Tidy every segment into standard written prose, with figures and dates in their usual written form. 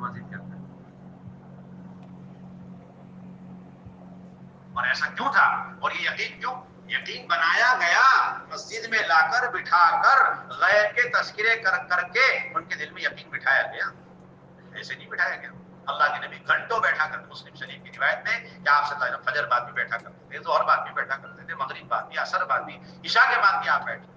مسجد کے اندر. اور ایسا کیوں تھا؟ اور یہ یقین کیوں؟ یقین بنایا گیا مسجد میں لا کر بٹھا کر غیب کے تذکرے کر کر کے ان کے دل میں یقین بٹھایا گیا. ایسے نہیں بٹھایا گیا. اللہ کے نبی گھنٹوں بیٹھا کرتے. مسلم شریف کی روایت میں کہ آپ صلی اللہ علیہ وسلم فجر بعد بھی بیٹھا کرتے تھے, ظہر بعد بھی بیٹھا کرتے تھے, مغرب بعد بھی, عصر بعد بھی, عشاء کے بعد بھی آپ بیٹھے.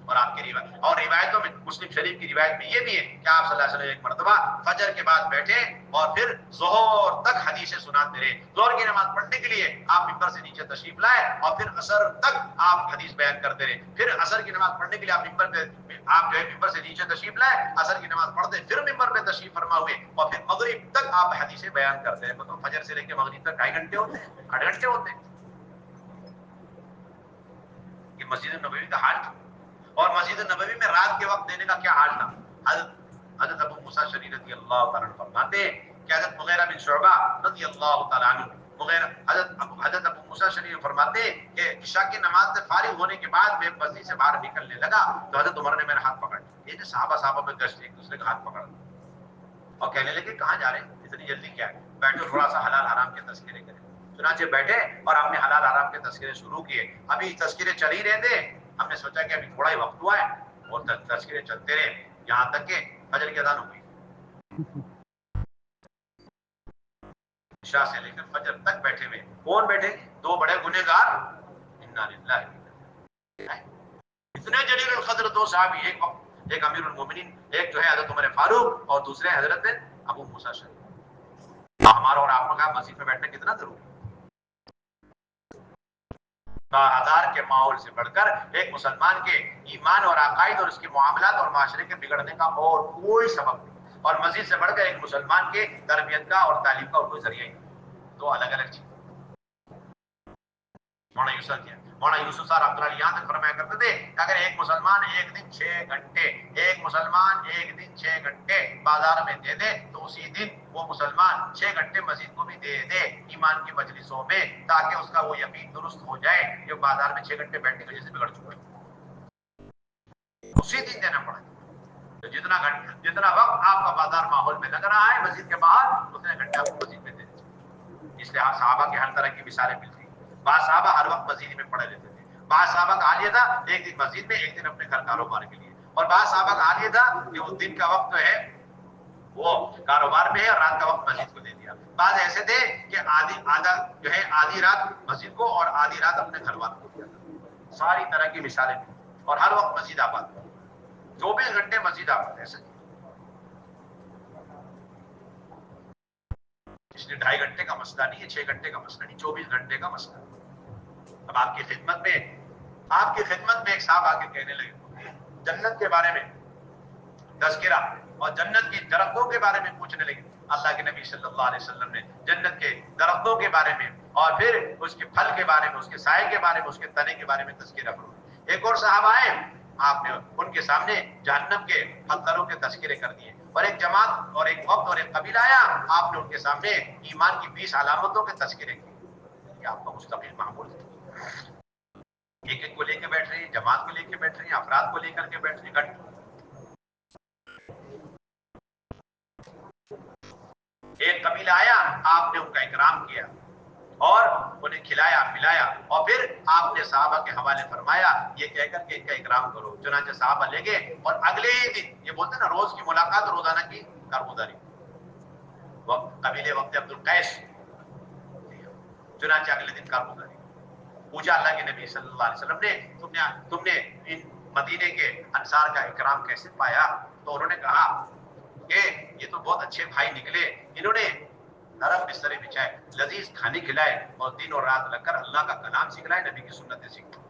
اور آپ کی روایت اور روایتوں میں مسلم شریف کی روایت میں یہ بھی ہے کہ آپ صلی اللہ علیہ وسلم ایک مرتبہ فجر کے بعد بیٹھے اور پھر ظہر تک حدیثیں سناتے رہے. ظہر کی نماز پڑھنے کے لیے آپ ممبر سے نیچے تشریف لائے اور پھر عصر تک آپ حدیث بیان کرتے رہے. پھر عصر کی نماز پڑھنے کے لیے آپ ممبر پہ آپ جو ہے ممبر سے نیچے تشریف لائے, عصر کی نماز پڑھتے پھر ممبر پہ تشریف فرما ہوئے اور پھر مغرب تک آپ حدیثیں بیان کرتے رہے. مطلب فجر سے لے کے مغرب تک 2.5 گھنٹے ہوتے ہیں, 8 گھنٹے ہوتے ہیں. یہ مسجد نبوی کا حال تھا. اور مسجد نبوی میں رات کے وقت دینے کا کیا حال تھا؟ حضرت ابو موسیٰ اشعری رضی اللہ تعالیٰ عنہ فرماتے ہیں کہ حضرت مغیرہ بن شعبہ رضی اللہ تعالیٰ عنہ حضرت ابو موسیٰ اشعری فرماتے ہیں کہ عشاء کی نماز سے فارغ ہونے کے بعد میں مسجد سے باہر نکلنے لگا تو حضرت عمر نے میرا ہاتھ پکڑ لیا. یہ صحابہ میں گشت ایک دوسرے کا ہاتھ پکڑ اور کہنے لگے کہاں جا رہے ہیں, اتنی جلدی کیا ہے, بیٹھو تھوڑا سا حلال حرام کے تذکرے کریں. چنانچہ بیٹھے اور ہم نے حلال حرام کے تذکرے شروع کیے. ابھی تذکرے چل ہی رہے تھے, ہم نے سوچا کہ ابھی تھوڑا ہی وقت ہوا ہے اور تذکرے چلتے رہے یہاں تک کہ فجر کی اذان ہو گئی. عشاء سے لے کر فجر تک بیٹھے ہوئے. کون بیٹھے؟ 2 بڑے گنہگار. انا للہ. اتنے جلیل القدر 2 صحابی ایک وقت, ایک امیر المومنین, ایک جو ہے حضرت عمر فاروق اور دوسرے حضرت ابو موسیٰ اشعری. ہمارا اور آپ کا مسجد میں بیٹھنا کتنا ضروری ہے. بازار کے ماحول سے بڑھ کر ایک مسلمان کے ایمان اور عقائد اور اس کے معاملات اور معاشرے کے بگڑنے کا اور کوئی سبب نہیں, اور مسجد سے بڑھ کر ایک مسلمان کے تربیت کا اور تعلیم کا اور کوئی ذریعہ نہیں. 2 الگ الگ چیز. مولانا یوسف صاحب رحمۃ اللہ یہاں تک فرمایا کرتے تھے کہ اگر ایک مسلمان ایک دن 6 گھنٹے بازار میں دے دے تو اسی دن وہ مسلمان 6 گھنٹے مسجد کو بھی دے دے ایمان کی مجلسوں میں, تاکہ اس کا وہ یقین درست ہو جائے جو بازار میں 6 گھنٹے بیٹھنے کی وجہ سے بگڑ چکا ہے. اسی دن دینا پڑا. تو جتنا وقت آپ کا بازار ماحول میں لگ رہا ہے مسجد کے باہر, اتنے گھنٹے آپ کو مسجد میں دے. اس لیے صحابہ کے ہر طرح کی مثالیں ملتی ہیں. بعض صحابہ ہر وقت مسجد میں پڑے رہتے تھے. بعض صحابہ کا حال یہ تھا ایک دن مسجد میں, ایک دن اپنے گھر کاروبار کے لیے. اور بعض صحابہ کا حال یہ تھا کہ وہ دن کا وقت جو ہے وہ کاروبار میں ہے اور رات کا وقت مسجد کو دے دیا. بعض ایسے تھے کہ آدھی رات مسجد کو اور آدھی رات اپنے گھر والوں کو دیا. ساری طرح کی مثالیں تھیں اور ہر وقت مسجد آباد, 24 گھنٹے مسجد آباد. ایسے اس لیے 2.5 گھنٹے کا مسئلہ نہیں ہے, 6 گھنٹے کا مسئلہ نہیں, 24 گھنٹے کا مسئلہ. اب آپ کی خدمت میں ایک صاحب آ کے کہنے لگے جنت کے بارے میں تذکرہ اور جنت کی درختوں کے بارے میں پوچھنے لگے. اللہ کے نبی صلی اللہ علیہ وسلم نے جنت کے درختوں کے بارے میں اور پھر اس کے پھل کے بارے میں, اس کے سائے کے بارے میں, اس کے تنے کے بارے میں تذکرہ کرو. ایک اور صحابہ آئے, آپ نے ان کے سامنے جہنم کے پتھروں کے تذکرے کر دیے. اور ایک جماعت اور ایک وقت اور ایک قبیلہ آیا, آپ نے ان کے سامنے ایمان کی 20 علامتوں کے تذکرے کیے. کہ آپ کا مستقل معمول ہے. ایک کو لے کے بیٹھ رہے ہیں, جماعت کو لے کے بیٹھ رہے ہیں, افراد کو لے کر کے بیٹھ رہے ہیں. ایک قبیلہ آیا, آپ نے ان کا اکرام کیا اور انہیں کھلایا پلایا اور پھر آپ نے صحابہ کے حوالے فرمایا یہ کہہ کر کہ ان کا اکرام کرو. چنانچہ صحابہ لے گئے اور اگلے ہی دن, یہ بولتے ہیں نا روز کی ملاقات روزانہ کی کارگزاری, قبیلے وقت عبد القیس, چنانچہ اگلے دن کارگزاری. پوچھا اللہ کے نبی صلی اللہ علیہ وسلم نے تم نے ان مدینے کے انصار کا اکرام کیسے پایا؟ تو انہوں نے کہا کہ یہ تو بہت اچھے بھائی نکلے, انہوں نے نرم بسترے بچھائے, لذیذ کھانے کھلائے اور دن اور رات لگ کر اللہ کا کلام سکھلائے, نبی کی سنتیں سکھلائے.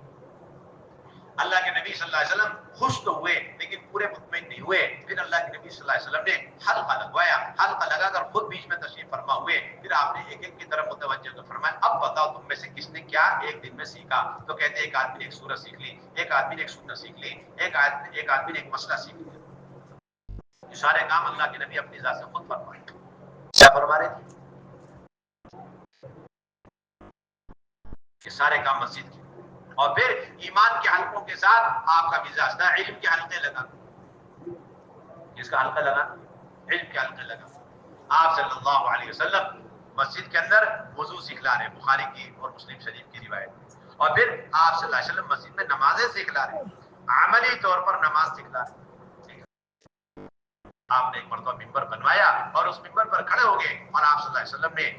اللہ کے نبی صلی اللہ علیہ وسلم خوش تو ہوئے لیکن پورے مطمئن نہیں ہوئے. پھر اللہ کے نبی صلی اللہ علیہ وسلم نے حلقہ لگوایا, حلقہ لگا کر خود بیچ میں تشریف فرما ہوئے. پھر آپ نے ایک ایک کی طرف متوجہ کر فرمایا اب بتاؤ تم میں سے کس نے کیا ایک دن میں سیکھا؟ تو کہتے ایک آدمی نے ایک سورت سیکھ لی, ایک آدمی نے ایک سنت سیکھ لی, ایک آدمی نے ایک مسئلہ سیکھ لیا. یہ سارے کام اللہ کے نبی اپنی ذات سے خود فرمائے. کیا فرما رہے تھے؟ یہ سارے کام مسجد کے. اور پھر ایمان کے حلقوں کے ساتھ آپ کا مزاج تھا علم کے حلقے لگا. جس کا حلقہ لگا علم کے حلقے لگا. آپ صلی اللہ علیہ وسلم مسجد کے اندر وضو سکھلا رہے ہیں، بخاری کی اور مسلم شریف کی روایت. اور پھر آپ صلی اللہ علیہ وسلم مسجد میں نمازیں سکھلا رہے ہیں، عملی طور پر نماز سکھلا رہے ہیں. آپ نے ایک مرتبہ ممبر بنوایا اور اس ممبر پر کھڑے ہو گئے اور آپ صلی اللہ علیہ وسلم نے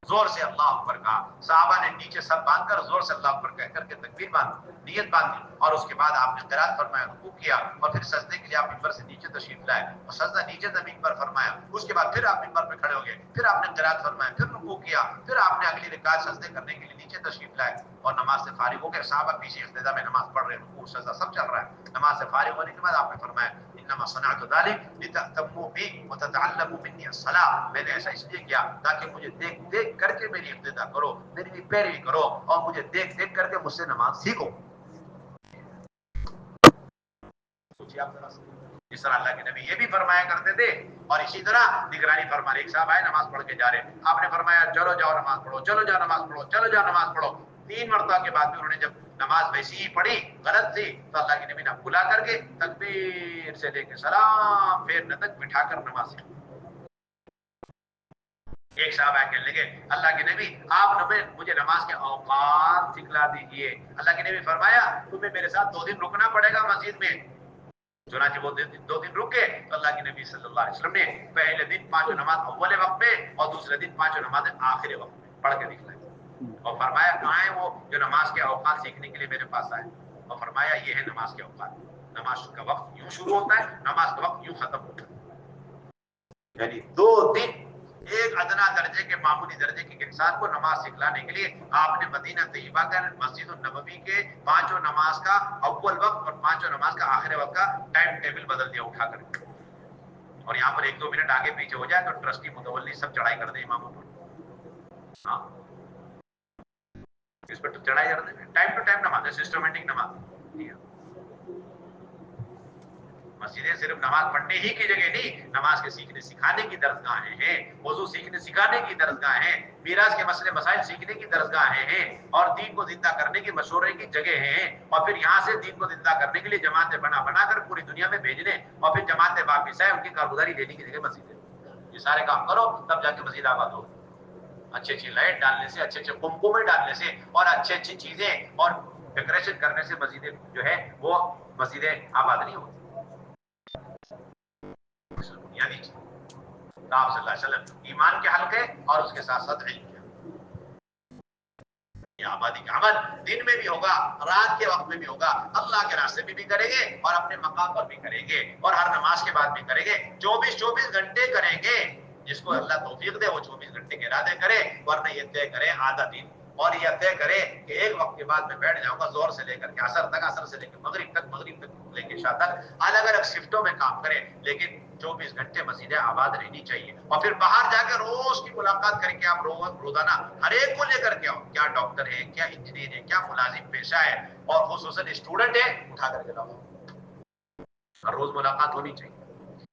زور سے اللہ اکبر کہا. صحابہ نے نیچے سب باندھ کر زور سے اللہ اکبر کہہ کر کے تکبیر باندھی، نیت باندھی، اور اس کے بعد آپ نے قرات فرمایا، رکوع کیا، اور پھر سجدے کے لیے آپ ممبر سے نیچے تشریف لائے اور سجدہ نیچے زمین پر فرمایا. اس کے بعد پھر آپ ممبر پہ کھڑے ہو گئے، پھر آپ نے قرات فرمایا، پھر رکوع کیا، پھر آپ نے اگلی رکعت سجدے کرنے کے لیے نیچے تشریف لائے اور نماز سے فارغ ہو گئے. صحابہ پیچھے اقتدا میں نماز پڑھ رہے ہیں، رکوع سجدہ سب چل رہا ہے. نماز سے فارغ ہونے کے بعد آپ نے فرمایا انما صنعت ذلك لتأتموا بي وتتعلموا مني الصلاة، میں نے ایسا اس لیے کیا تاکہ مجھے دیکھ دیکھ کر کے میری اقتدا کرو، میری پیروی کرو اور مجھے دیکھ دیکھ کر کے مجھ سے نماز سیکھو. سوچیے آپ ذرا، اس طرح اللہ کے نبی یہ بھی فرمایا کرتے تھے. اور اسی طرح نگرانی فرما رہے. ایک صاحب آئے نماز پڑھ کے جا رہے، آپ نے فرمایا چلو جاؤ نماز پڑھو، چلو جاؤ نماز پڑھو، چلو جاؤ نماز پڑھو. 3 مرتبہ کے بعد بھی انہوں نے جب نماز ویسی ہی پڑھی غلط تھی تو اللہ کے نبی نے بلا کر کے تکبیر سے لے کے سلام پھیرنے تک بٹھا کر نماز سکھائی. ایک صاحب آئے کہنے لگے اللہ کے نبی آپ مجھے نماز کے اوقات سکھلا دیجئے. اللہ کے نبی فرمایا تمہیں میرے ساتھ 2 دن رکنا پڑے گا مسجد میں. چنانچہ وہ 2 دن رکے تو اللہ کے نبی صلی اللہ علیہ وسلم نے پہلے دن 5 نماز اول وقت میں اور دوسرے دن 5 نماز آخر وقت میں پڑھ کے دکھلائی اور فرمایا کہاں ہے وہ جو نماز کے اوقات سیکھنے کے لیے میرے پاس آئے. اور فرمایا یہ ہے نماز کے اوقات. نماز کا وقت یوں شروع ہوتا ہے، نماز کا وقت یوں ختم ہوتا ہے. یعنی 2 دن ایک ادنا درجے کے معمولی درجے کے انسان کو نماز سکھلانے کے لیے آپ نے مدینہ طیبہ کا مسجد النبوی کے 5 نماز کا اول وقت اور 5 نماز کا آخر وقت کا ٹائم ٹیبل بدل دیا اٹھا کر. اور یہاں پر 1-2 منٹ آگے پیچھے ہو جائے تو ٹرسٹی متولی سب چڑھائی کر دیں اماموں پر. ہاں اس پر چڑھائی کر دیں. ٹائم ٹو ٹائم نماز ہے، سسٹمیٹک نماز. مسجدیں صرف نماز پڑھنے ہی کی جگہ نہیں، نماز کے سیکھنے سکھانے کی درسگاہیں ہیں، وضو سیکھنے سکھانے کی درسگاہیں ہیں، میراث کے مسئلے مسائل سیکھنے کی درسگاہیں ہیں، اور دین کو زندہ کرنے کے مشورے کی جگہ ہیں. اور پھر یہاں سے دین کو زندہ کرنے کے لیے جماعتیں بنا بنا کر پوری دنیا میں بھیجنے اور پھر جماعتیں واپس آئے ان کی کارگزاری لینے کی جگہ مسجد ہے. یہ سارے کام کرو تب جا کے مسجد آباد ہو. اچھی اچھی لائٹ ڈالنے سے، اچھے اچھے قمقمے ڈالنے سے اور اچھی اچھی چیزیں اور ڈیکوریشن کرنے سے مسجدیں جو ہے وہ مسجدیں آباد نہیں ہوتی. بنیادی چیز آپ صلی اللہ علیہ وسلم ایمان کے حلقے اور اس کے ساتھ ساتھ علم کے. یہ آبادی کا عمل دن میں بھی ہوگا، رات کے وقت میں بھی ہوگا، اللہ کے راستے میں بھی کریں گے اور اپنے مقام پر بھی کریں گے اور ہر نماز کے بعد بھی کریں گے. 24 گھنٹے کریں گے. جس کو اللہ توفیق دے وہ 24 گھنٹے کے ارادے کرے، ورنہ یہ طے کرے آدھا دن اور یہ طے کرے کہ ایک وقت کے بعد میں بیٹھ جاؤں گا زور سے لے کر کے عصر تک، عصر سے لے کے مغرب تک، مغرب تک لے کے عشاء تک، الگ الگ شفٹوں میں کام کرے، لیکن 24 گھنٹے مسجدیں آباد رہنی چاہیے. اور پھر باہر جا کے روز کی ملاقات کر کے آپ روزانہ ہر ایک کو لے کر کے آؤ. کیا ڈاکٹر ہے، کیا انجینئر ہے، کیا ملازم پیشہ ہے اور خصوصاً اسٹوڈنٹ ہے، اٹھا کر کے لاؤ. ہر روز ملاقات ہونی چاہیے.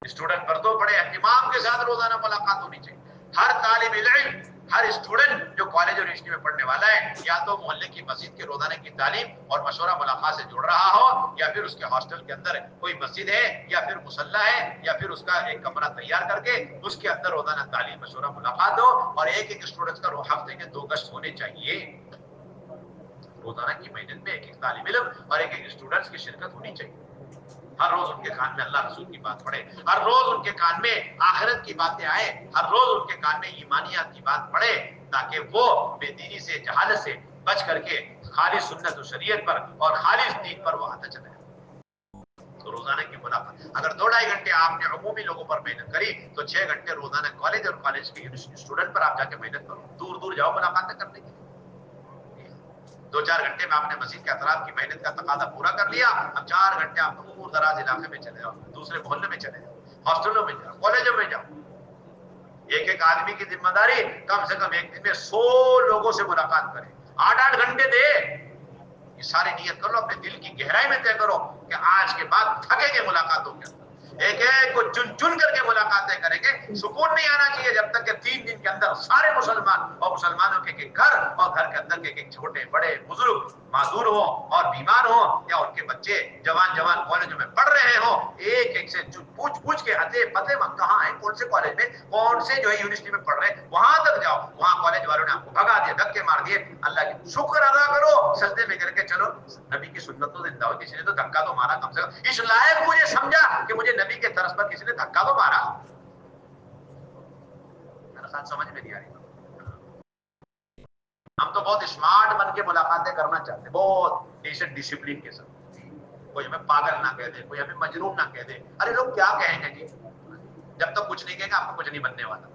اسٹوڈنٹ پڑھتو پڑھے اہتمام کے ساتھ روزانہ ملاقات ہونی چاہیے. ہر طالب علم، ہر اسٹوڈنٹ جو کالج اور یونیورسٹی میں پڑھنے والا ہے یا تو محلے کی مسجد کے روزانہ کی تعلیم اور مشورہ ملاقات سے جڑ رہا ہو، یا پھر اس کے ہاسٹل کے اندر کوئی مسجد ہے یا پھر مصلی ہے یا پھر اس کا ایک کمرہ تیار کر کے اس کے اندر روزانہ تعلیم مشورہ ملاقات ہو. اور ایک اسٹوڈنٹ کا ہفتے کے 2 گشت ہونے چاہیے. روزانہ کی محنت میں ایک طالب علم اور ایک اسٹوڈنٹ کی شرکت ہونی چاہیے. ہر روز ان کے کان میں اللہ رسول کی بات پڑے، ہر روز ان کے کان میں آخرت کی باتیں آئے، ہر روز ان کے کان میں ایمانیات کی بات پڑے، تاکہ وہ بے دینی سے، جہالت سے بچ کر کے خالص سنت و شریعت پر اور خالص دین پر وہ آتا چلا ہے. تو روزانہ کی ملاقات اگر 2-2.5 گھنٹے آپ نے عمومی لوگوں پر محنت کری تو 6 گھنٹے روزانہ کالج اور کالج کے اسٹوڈنٹ پر آپ جا کے محنت کرو. دور دور جاؤ ملاقاتیں کرنے کی. 2-4 گھنٹے میں آپ نے مسجد کے اطراف کی محنت کا تقاضا پورا کر لیا. اب 4 گھنٹے آپ دور دراز علاقے میں چلے جاؤ، دوسرے محلے میں چلے جاؤ، ہاسٹلوں میں جاؤ، کالجوں میں جاؤ. ایک آدمی کی ذمہ داری کم سے کم ایک دن میں 100 لوگوں سے ملاقات کرے. 8-8 گھنٹے دے. یہ ساری نیت کر لو، اپنے دل کی گہرائی میں طے کرو کہ آج کے بعد تھکے گے ملاقاتوں کے اندر. ایک ایک کو چن چن کر کے ملاقاتیں کریں گے. سکون نہیں آنا چاہیے جب تک کہ 3 دن کے اندر اندر سارے مسلمان اور مسلمانوں کے گھر اور گھر کے اندر کے چھوٹے بڑے بزرگ معذور ہوں اور بیمار ہوں یا ان کے بچے جوان کالجوں میں پڑھ رہے ہوں، ایک ایک سے پوچھ کے اتے پتے کہاں ہیں، کون سے کالج میں، کون سے جو ہے یونیورسٹی میں پڑھ رہے ہیں، وہاں تک جاؤ، وہاں کالج والوں نے آپ کو بھگا دیا، دھکے مار دیے، اللہ کی شکر ادا کرو، سجدے میں گر کے چلو، نبی کی سنت تو زندہ ہو، کسی نے تو دھکا تو مارا، کم سے کم اس لائق مجھے سمجھا کہ مجھے نبی کے طرز پر کسی نے دھکا تو مارا. میرا ساتھ سمجھ میں نہیں آ رہی. ہم تو بہت اسمارٹ بن کے ملاقاتیں کرنا چاہتے ہیں، بہت ڈیسنٹ ڈسپلن کے ساتھ، کوئی ہمیں پاگل نہ کہہ دے، کوئی ہمیں مجنون نہ کہہ دے. ارے لوگ کیا کہیں گے جی، جب تک کچھ نہیں کہیں گے آپ کو کچھ نہیں بننے والا.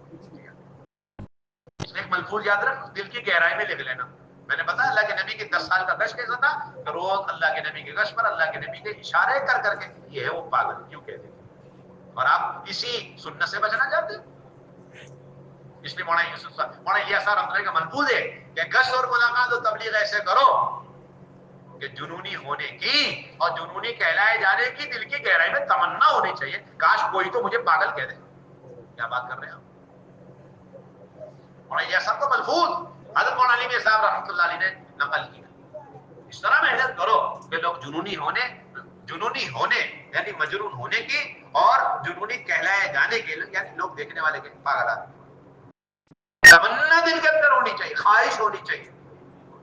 اس میں ایک ملفوظ یاد رکھ، دل کی گہرائی میں لکھ لینا. میں نے بتایا اللہ کے نبی کی 10 سال کا گشت کیسا تھا، کہ روز اللہ کے نبی کے گشت پر اللہ کے نبی کے اشارے کر کے یہ ہے وہ پاگل کیوں کہتے ہیں، اور آپ اسی سنت سے بچنا چاہتے ہیں. اس لیے مولانا یہ سارا کا ملفوظ ہے کہ گشت اور ملاقات و تبلیغ ایسے کرو کہ جنونی ہونے کی اور جنونی کہلائے جانے کی دل کی گہرائی میں تمنا ہونی چاہیے، کاش کوئی تو مجھے پاگل کہہ دے. کیا بات کر رہے ہیں اور یہ سب کو ملفوظ حضرت مولانا علی صاحب رحمۃ اللہ علیہ نے نقل کیا. اس طرح محنت کرو کہ لوگ جنونی ہونے یعنی مجنون ہونے کی اور جنونی کہلائے جانے کے یعنی لوگ دیکھنے والے کے پاگل آدمی تمنا دل کے اندر ہونی چاہیے، خواہش ہونی چاہیے،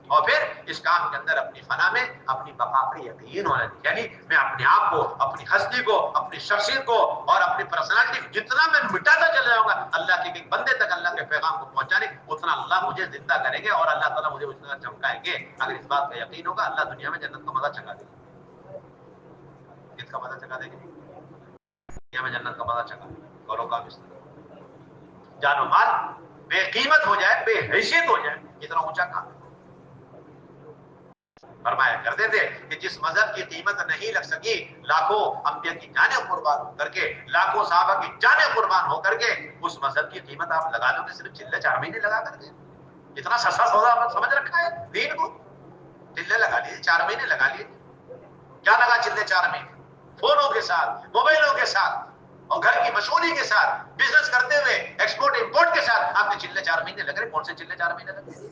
اور پھر اس کام کے اندر اپنی فنا میں اپنی بقا کا یقین ہونا چاہیے. یعنی میں اپنے آپ کو، اپنی ہستی کو، اپنی شخصیت کو اور اپنی پرسنالٹی جتنا میں مٹاتا چلا جاؤں گا اللہ کے ایک بندے تک اللہ کے پیغام کو پہنچانے، اتنا اللہ مجھے زندہ کریں گے اور اللہ تعالیٰ مجھے اتنا چمکائیں گے. اگر اس بات کا یقین ہوگا اللہ دنیا میں جنت کا مزہ چکا دے گا. کس کا مزہ چکا دے گا؟ دنیا میں جنت کا مزہ چکا دے گا. کرو کام اس طرح جان و مال بے قیمت ہو جائے، بے حیثیت ہو جائے، اتنا اونچا کام. فرمایا کرتے تھے کہ جس مذہب کی قیمت نہیں لگ سکی، لاکھوں انبیاء کی جانیں قربان ہو کر کے، لاکھوں صحابہ کی جانیں قربان ہو کر کے اس مذہب کی قیمت آپ لگا لو گے صرف چلے 4 مہینے لگا کر کے. اتنا سستا سودا آپ سمجھ رکھا ہے دین کو، چلے لگا لیے 4 مہینے لگا لیے. کیا لگا چلے 4 مہینے؟ فونوں کے ساتھ، موبائلوں کے ساتھ اور گھر کی مشغولی کے ساتھ، بزنس کرتے ہوئے ایکسپورٹ امپورٹ کے ساتھ آپ کے چلے 4 مہینے لگ رہے. کون سے چلے 4 مہینے لگ رہے؟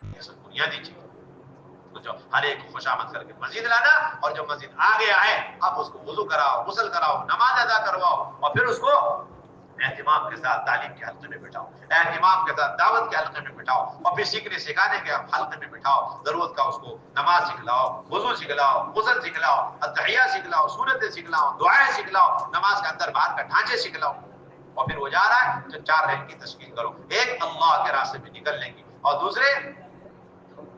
یہ سب بنیادی چیز تو جو ہر ایک کو خوشامد کر کے مسجد لانا، اور جو مسجد آ گیا ہے آپ اس کو وضو کراؤ، غسل کراؤ، نماز ادا کرواؤ، اور پھر اس کو اہتمام کے ساتھ تعلیم کے حلقے میں بٹھاؤ، اہتمام کے ساتھ دعوت کے حلقے میں بٹھاؤ، اور پھر سیکھنے سکھانے کے حلقے میں بٹھاؤ. ضرورت کا اس کو نماز سکھلاؤ، وضو سکھلاؤ، غسل سکھلاؤ، اتحیہ سکھلاؤ، سورتیں سکھلاؤ، دعائیں سکھلاؤ، نماز کا اندر باہر کا ڈھانچے سکھلاؤ. اور پھر وہ جا رہا ہے تو 4 رحم کی تشکیل کرو، ایک اللہ کے راستے میں نکلنے کی، اور دوسرے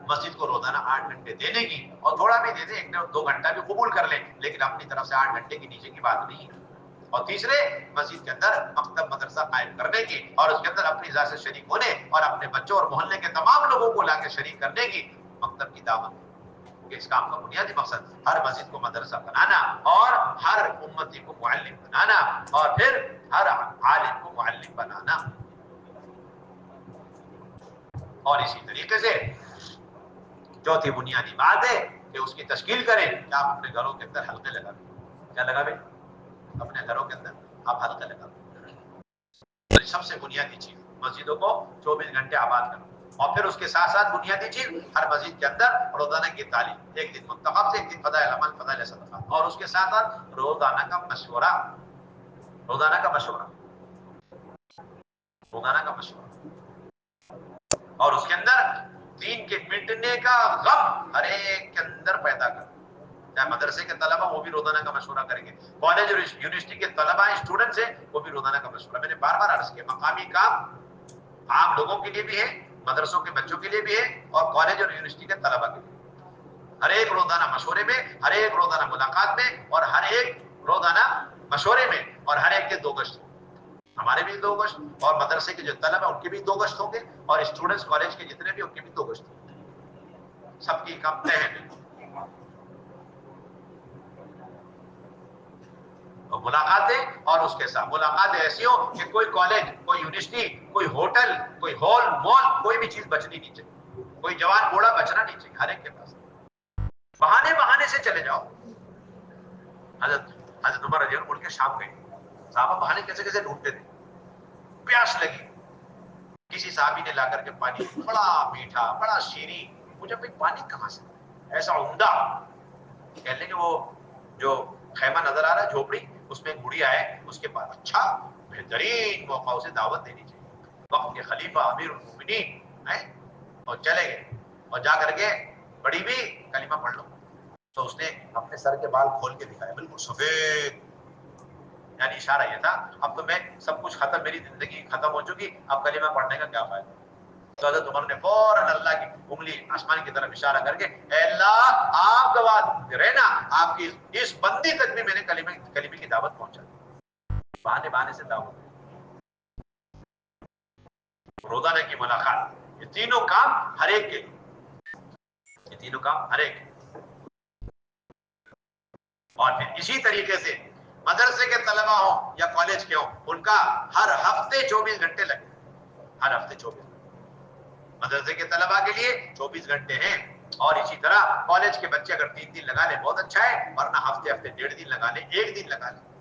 مسجد کو روزانہ 8 گھنٹے دینے کی، اور تھوڑا بھی دے دیں، 1-2 گھنٹہ بھی قبول کر لیں، لیکن اپنی طرف سے 8 گھنٹے کی نیچے کی بات نہیں ہے. اور تیسرے مسجد کے اندر مکتب مدرسہ قائم کرنے کی، اور اس کے اندر اپنی ذات سے شریک ہونے اور اپنے بچوں اور محلے کے تمام لوگوں کو لا کے شریک کرنے کی، مکتب کی دعوت. اس کام کا بنیادی مقصد ہر مسجد کو مدرسہ بنانا، اور ہر امتی کو معلم بنانا، اور پھر ہر عالم کو معلم بنانا. اور اسی طریقے سے چوتھی بنیادی بات ہے کہ اس کی تشکیل کریں کہ آپ اپنے گھروں کے اندر حلقے لگا دیں. کیا لگا بھائی؟ اپنے گھروں کے اندر آپ حلقے لگا دیں. سب سے بنیادی چیز مسجدوں کو 24 گھنٹے آباد کرنا، اور پھر اس کے ساتھ ساتھ بنیادی چیز ہر مسجد کے اندر روزانہ کی تعلیم، ایک دن منتخب سے، ایک دن فضائل عمل، فضائل صدقات، اور اس کے ساتھ ساتھ روزانہ کا مشورہ، روزانہ کا مشورہ، روزانہ کا مشورہ، اور اس کے اندر دین کے مٹنے کا غم ہر ایک کے اندر پیدا کر. چاہے مدرسے کے طلبہ وہ بھی روزانہ کا مشورہ کریں گے، کالج اور یونیورسٹی کے طلبہ اسٹوڈنٹس ہیں وہ بھی روزانہ کا مشورہ. میں نے بار بار عرض کیا مقامی کام عام لوگوں کے لیے بھی ہے، مدرسوں کے بچوں کے لیے بھی ہے، اور کالج اور یونیورسٹی کے طلبہ کے لیے. ہر ایک روزانہ مشورے میں، ہر ایک روزانہ ملاقات میں، اور ہر ایک روزانہ مشورے میں، اور ہر ایک کے 2 گشت. ہمارے بھی 2 گشت، اور مدرسے کے جو طلبہ ان کے بھی 2 گشت ہوں گے، اور اسٹوڈنٹس کالج کے جتنے بھی ان کے بھی 2 گشت ہوں گے. سب کی کم طے ہے. ملاقاتیں، اور اس کے ساتھ ملاقاتیں ایسی ہو کہ کوئی کالج، کوئی یونیورسٹی، کوئی ہوٹل، کوئی ہال، مال، کوئی بھی چیز بچنی نہیں چاہیے، کوئی جوان بوڑھا بچنا نہیں چاہیے. ہر ایک کے پاس بہانے سے چلے جاؤ. حضرت حضرت عمر رضی اللہ عنہ مڑ کے شام گئے. صحابہ بہانے کیسے کیسے ڈھونڈتے تھے. پیاس لگی, کسی صحابی نے لا کر کے پانی بڑا میٹھا بڑا شیریں, مجھے بھائی پانی کہاں سے ایسا عمدہ. کہنے لگے وہ جو خیمہ نظر آ رہا ہے جھوپڑی, اس میں ایک بڑھیا ہے, اس کے پاس اچھا بہترین موقع اسے دعوت دینی چاہیے. وقت کے خلیفہ امیر المومنین ہیں, اور چلے گئے اور جا کر کے بڑی بھی کلمہ پڑھ لو. تو اس نے اپنے سر کے بال کھول کے دکھایا, بالکل سفید, یعنی اشارہ یہ تھا اب تو میں سب کچھ ختم, میری زندگی ختم ہو چکی, اب کلمہ پڑھنے کا کیا فائدہ. تو حضرت عمر نے فوراً اللہ کی انگلی آسمان کی طرف اشارہ کر کے, اے اللہ آپ گواہ رہنا, آپ کی اس بندی تک بھی میں نے کلمے کی دعوت پہنچا دی. بہانے بہانے سے دعوت, روزانہ کی ملاقات, یہ تینوں کام ہر ایک کے, یہ تینوں کام ہر ایک. اور پھر اسی طریقے سے مدرسے کے طلبہ ہوں یا کالج کے ہوں, ان کا ہر ہفتے 24 گھنٹے لگے, ہر ہفتے 24. مدرسے کے طلبہ کے لیے 24 گھنٹے ہیں, اور اسی طرح کالج کے بچے اگر 3 دن لگا لیں بہت اچھا ہے, ورنہ ہفتے 1.5 دن لگا لیں, 1 دن لگا لیں,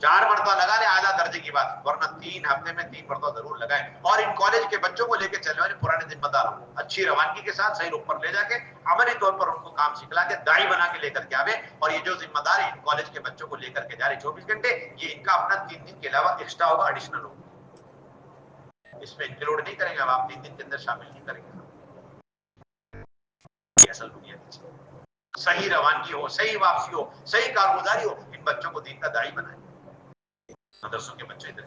4 مرتبہ لگا لیں اعلیٰ درجے کی بات, ورنہ 3 ہفتے میں 3 مرتبہ ضرور لگائیں. اور ان کالج کے بچوں کو لے کے چلنے والے پرانے ذمہ دار ہوں, اچھی روانگی کے ساتھ صحیح رخ پر لے جا کے عملی طور پر ان کو کام سکھلا کے داعی بنا کے لے کر کے آوے. اور یہ جو ذمہ دار ان کالج کے بچوں کو لے کر کے جا رہے 24 گھنٹے, یہ ان کا اپنا 3 دن کے علاوہ ایکسٹرا ہوگا, ایڈیشنل ہوگا, اس میں انکلوڈ نہیں کریں گے, اب آپ 3 دن کے اندر شامل نہیں کریں گے. اصل بنیادی چیز صحیح روانگی ہو, صحیح واپسی ہو, صحیح کارگزاری ہو, ان بچوں کو دین کا داعی بنائیں. مدرسوں کے بچے ادھر.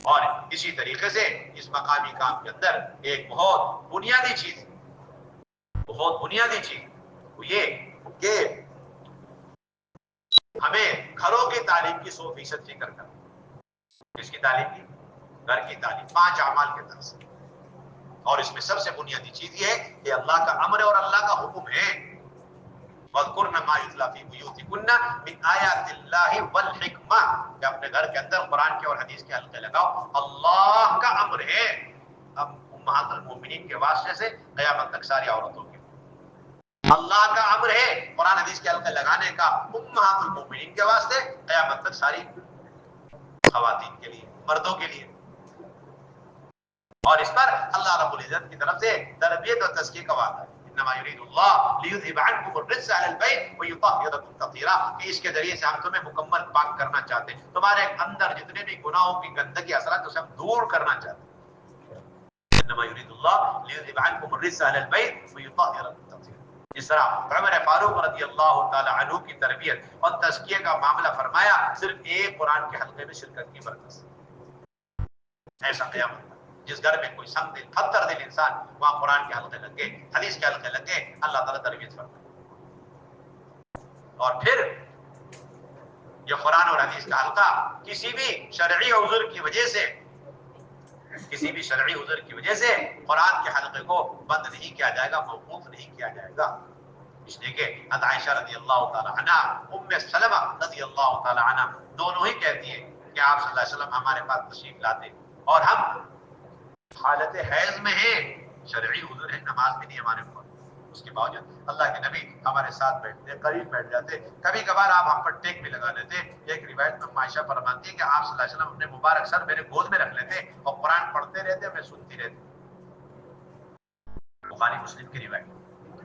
اور اسی طریقے سے اس مقامی کام کے اندر ایک بہت بنیادی چیز, بہت بنیادی چیز وہ یہ کہ ہمیں گھروں کی تعلیم کی 100% فکر کرنا. کس کی تعلیم کی؟ گھر کی تعلیم, 5 اعمال کے طرف سے. اور اس میں سب سے بنیادی چیز یہ ہے کہ اللہ کا امر اور اللہ کا حکم ہے, وَاذْكُرْنَ مَا يُتْلَىٰ فِي بُيُوتِكُنَّ مِنْ آيَاتِ اللَّهِ وَالْحِكْمَةِ, کہ اپنے گھر کے اندر قرآن کے اور حدیث کے حلقے لگاؤ. اللہ کا امر ہے, اب امہات المومنین کے واسطے سے قیامت تک ساری عورتوں کے, اللہ کا امر ہے قرآن حدیث کے حلقے لگانے کا امہات المومنین کے واسطے, قیامت تک ساری خواتین کے لیے, مردوں کے لیے. اور اس پر اللہ رب العزت کی طرف سے تربیت اور تزکیہ کا وعدہ ہے, انما یرید اللہ لیذھب عنکم الرجس اہل البیت ویطہرکم تطہیرا, کہ اس کے ذریعے سے ہم تمہیں مکمل پاک کرنا چاہتے ہیں, تمہارے اندر جتنے بھی گناہوں کی گندگی اثرات اسے ہم دور کرنا چاہتے ہیں. انما یرید اللہ لیذھب عنکم الرجس اہل البیت ویطہرکم تطہیرا. اس طرح عمر فاروق رضی اللہ تعالی عنہ کی تربیت اور تزکیہ کا معاملہ فرمایا صرف ایک قرآن کے حلقے میں شرکت کی برکت سے. ایسا قیامت جس گھر میں کوئی سنگ دل پتھر دل انسان, وہاں قرآن کے حلقے لگے, حدیث کے حلقے لگے, اللہ تعالیٰ تربیت فرمائے. اور پھر یہ قرآن اور حدیث کا حلقہ کسی بھی شرعی عذر کی وجہ سے, کسی بھی شرعی عذر کی وجہ سے قرآن کے حلقے کو بند نہیں کیا جائے گا, موقوف نہیں کیا جائے گا. اس لیے کہ حضرت عائشہ رضی اللہ تعالی عنہ, ام سلمہ رضی اللہ تعالی عنہ دونوں ہی کہتی ہیں کہ آپ صلی اللہ علیہ وسلم ہمارے پاس تشریف لاتے اور ہم حالت حیض میں ہیں, شرعی عذر ہے, نماز بھی نہیں ہمارے اوپر, اس کے باوجود اللہ کے نبی ہمارے ساتھ بیٹھتے, قریب بیٹھ جاتے, کبھی کبھار آپ ہم پر ٹیک بھی لگا لیتے. ایک روایت میں عائشہ فرماتی ہے کہ آپ صلی اللہ علیہ وسلم اپنے مبارک سر میرے گود میں رکھ لیتے اور قرآن پڑھتے رہتے, میں سنتی رہتی. بخاری مسلم کی روایت.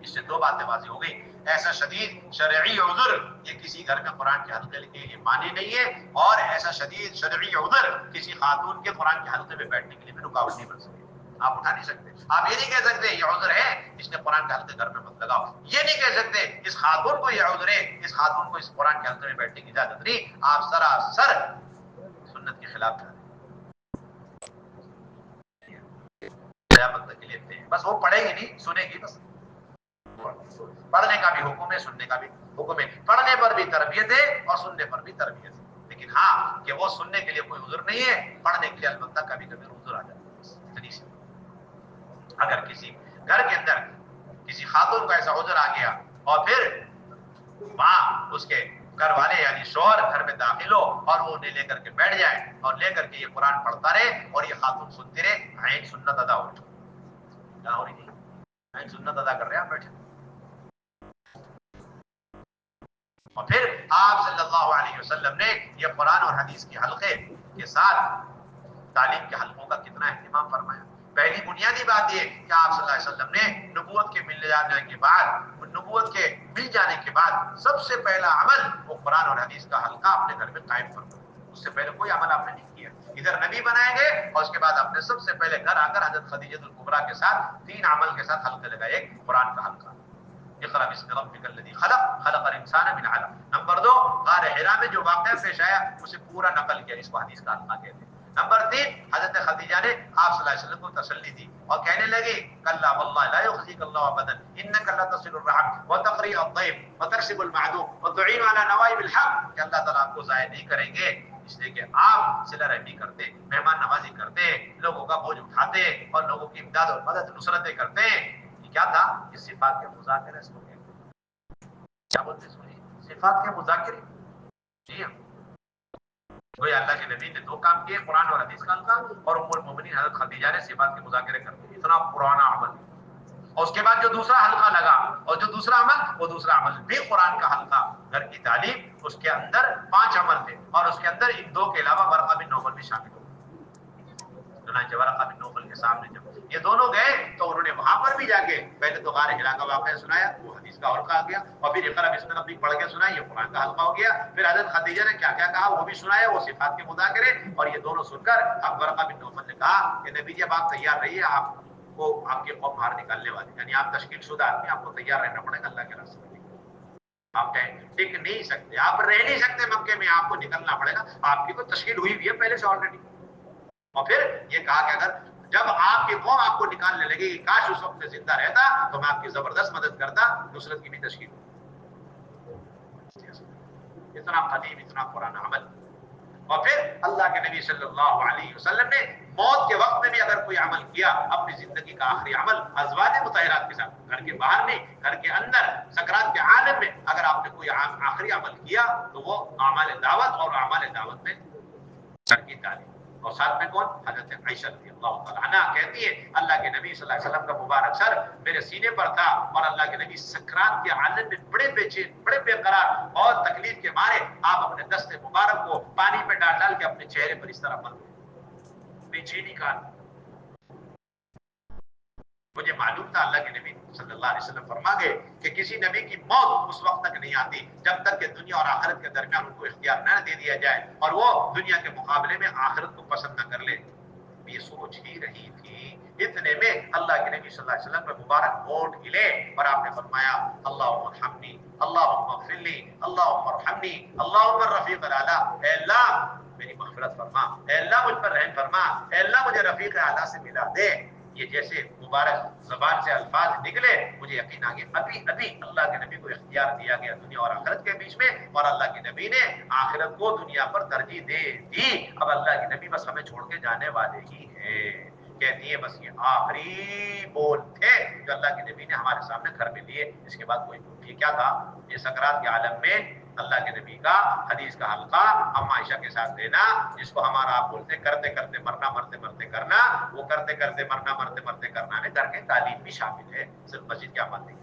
اس سے 2 باتیں واضح ہو گئی, ایسا شدید شرعی عذر یہ کسی گھر میں قرآن کے حلقے کے لیے مانی نہیں ہے, اور ایسا شدید شرعی عذر کسی خاتون کے قرآن کے حلقے میں بیٹھنے کے لیے بھی رکاوٹ نہیں بن سکتی. آپ اٹھا نہیں سکتے, آپ یہ نہیں کہہ سکتے یہ عذر ہے اس نے قرآن کے حلقے گھر میں مت لگاؤ, یہ نہیں کہہ سکتے اس خاتون کو یہ عذر ہے اس خاتون کو اس قرآن کے حلقے میں بیٹھنے کی اجازت نہیں. آپ سراسر سنت کے خلاف جا رہے کے لیے, بس وہ پڑھے گی نہیں, سنے گی بس. پڑھنے کا بھی حکم ہے, سننے کا بھی حکم ہے, پڑھنے پر بھی تربیت ہے اور سننے پر بھی تربیت ہے. لیکن ہاں کہ وہ سننے کے لیے کوئی عذر نہیں ہے, پڑھنے کے لیے البتہ کبھی کبھی عذر آ جاتا ہے. اگر کسی گھر کے اندر کسی خاتون کا ایسا عذر آ گیا اور پھر وہاں اس کے گھر والے یعنی شوہر گھر میں داخل ہو اور وہ انہیں لے کر کے بیٹھ جائے اور لے کر کے یہ قرآن پڑھتا رہے اور یہ خاتون سنتی رہے, عین سنت ادا ہو رہی, کیا ہو رہی نہیں, عین سنت ادا کر رہے ہیں آپ بیٹھے. اور پھر آپ صلی اللہ علیہ وسلم نے یہ قرآن اور حدیث کے حلقے کے ساتھ تعلیم کے حلقوں کا کتنا اہتمام فرمایا. پہلی بنیادی بات یہ کہ آپ صلی اللہ علیہ وسلم نے نبوت کے مل جانے کے بعد، نبوت کے مل جانے کے بعد سب سے پہلا عمل وہ قرآن اور حدیث کا حلقہ اپنے گھر میں قائم فرمایا. اس سے پہلے کوئی عمل آپ نے نہیں کیا. ادھر نبی بنائیں گے اور اس کے بعد آپ نے سب سے پہلے گھر آ کر حضرت خدیجہ الکبریٰ کے ساتھ 3 عمل کے ساتھ حلقے لگائے. ایک قرآن کا حلقہ، اقرأ باسم ربک الذی خلق خلق الانسان من علق. نمبر 2، غار حرا میں جو واقعہ پیش آیا اسے پورا نقل کیا، اس کو حدیث کا حلقہ کہتے ہیں. نمبر 3، حضرت خدیجہ نے آپ صلی اللہ علیہ وسلم کو تسلی دی اور کہنے لگی کلا واللہ لا یخزیک اللہ ابدا انک لتصل الرحم وتقری الضیف وتکسب المعدوم وتعین علی نوائب الحق، کہ اللہ تعالیٰ آپ کو ضائع نہیں کریں گے اس لیے کہ آپ صلہ رحمی کرتے، مہمان نوازی کرتے، لوگوں کا بوجھ اٹھاتے اور لوگوں کی امداد اور مدد نصرتیں کرتے. یہ کیا تھا؟ اس صفات کے مذاکرے. اس کو کیا بولتے ہیں؟ صفات کے مذاکرے. جی ہاں، کوئی اللہ کے نبی نے 2 کام کیے، قرآن اور حدیث کا حلقہ، اور ام المومنین حضرت خدیجہ نے صفات کے مذاکرے کرتے. اتنا پرانا عمل. اور اس کے بعد جو دوسرا حلقہ لگا اور جو دوسرا عمل، وہ دوسرا عمل بھی قرآن کا حلقہ، گھر کی تعلیم. اس کے اندر 5 عمل تھے اور اس کے اندر ان 2 کے علاوہ ورقہ بن نوفل بھی شامل ہو. چنانچہ ورقہ بن نوفل کے سامنے جب یہ دونوں گئے تو انہوں نے وہاں پر بھی جا کے پہلے تو غار حرا کا واقعہ سنایا، وہ حدیث کا حلقہ آ گیا، اور پھر اقرأ باسم ربک پڑھ کے سنایا، یہ قرآن کا حلقہ ہو گیا. پھر حضرت خدیجہ نے کیا کیا کہا وہ بھی سنایا، وہ صفات کے مذاکرے. اور یہ دونوں سن کر اب ورقہ بن نوفل نے کہا کہ نبی جی اب آپ تیار رہیے، آپ کو آپ کے قوم باہر نکالنے والے، یعنی آپ تشکیل شدہ آدمی، آپ کو تیار رہنا پڑے گا اللہ کے راستے میں. آپ ٹک نہیں سکتے، آپ رہ نہیں سکتے مکے میں، آپ کو نکلنا پڑے گا. آپ کی تو تشکیل ہوئی ہوئی ہے پہلے سے آلریڈی. اور پھر یہ کہا کہ اگر جب آپ کی قوم آپ کو نکالنے لگے گی، کاش اس وقت میں زندہ رہتا تو میں آپ کی زبردست مدد کرتا، نصرت کی بھی تشکیل. اتنا قدیم، اتنا پرانا عمل. اور پھر اللہ کے نبی صلی اللہ علیہ وسلم نے موت کے وقت میں بھی اگر کوئی عمل کیا، اپنی زندگی کا آخری عمل ازواج مطہرات کے ساتھ، گھر کے باہر نہیں، گھر کے اندر، سکرات کے عالم میں اگر آپ نے کوئی آخری عمل کیا تو وہ اعمال دعوت، اور اعمال دعوت میں گھر کی تعلیم. اور ساتھ میں کون؟ حضرت عائشہ رضی اللہ تعالیٰ عنہ کہتی ہے اللہ کے نبی صلی اللہ علیہ وسلم کا مبارک سر میرے سینے پر تھا، اور اللہ کے نبی سکرات کے عالم میں بڑے بے چین، بڑے بے قرار اور تکلیف کے مارے آپ اپنے دست مبارک کو پانی پہ ڈال ڈال کے اپنے چہرے پر اس طرح مل بے چینی کا. مجھے معلوم تھا اللہ کے نبی صلی اللہ علیہ وسلم فرما گئے کہ کسی نبی کی موت اس وقت تک نہیں آتی جب تک کہ دنیا اور آخرت کے درمیان ان کو اختیار نہ دے دیا جائے اور وہ دنیا کے مقابلے میں آخرت کو پسند نہ کر لے. یہ سوچ ہی رہی تھی، اتنے میں اللہ کے نبی صلی اللہ علیہ وسلم میں مبارک ہونٹ ہلے اور آپ نے فرمایا اللہم ارحمنی اللہم اغفرلی اللہم ارحمنی اللہم الرفیق الاعلی. اے اللہ میری مغفرت فرما، اے اللہ مجھ پر رحم فرما، اے اللہ مجھے رفیق اعلیٰ سے ملا دے. یہ جیسے مبارک زبان سے الفاظ نکلے مجھے یقین آ گیا ابھی ابھی اللہ کے نبی کو اختیار دیا گیا دنیا اور آخرت کے بیچ میں، اور اللہ کے نبی نے آخرت کو دنیا پر ترجیح دے دی. اب اللہ کے نبی بس ہمیں چھوڑ کے جانے والے ہی ہیں. کہتی ہے بس یہ آخری بول تھے جو اللہ کے نبی نے ہمارے سامنے گھر میں لیے، اس کے بعد کوئی بول. یہ کیا تھا؟ یہ سکرات کے عالم میں اللہ کے نبی کا حدیث کا حلقہ اما عائشہ کے ساتھ دینا، جس کو ہمارا آپ بولتے کرتے کرتے مرنا، مرتے مرتے کرنا. وہ کرتے کرتے مرنا، مرتے مرتے کرنا میں گھر کے تعلیم بھی شامل ہے، صرف مسجد کیا بات نہیں.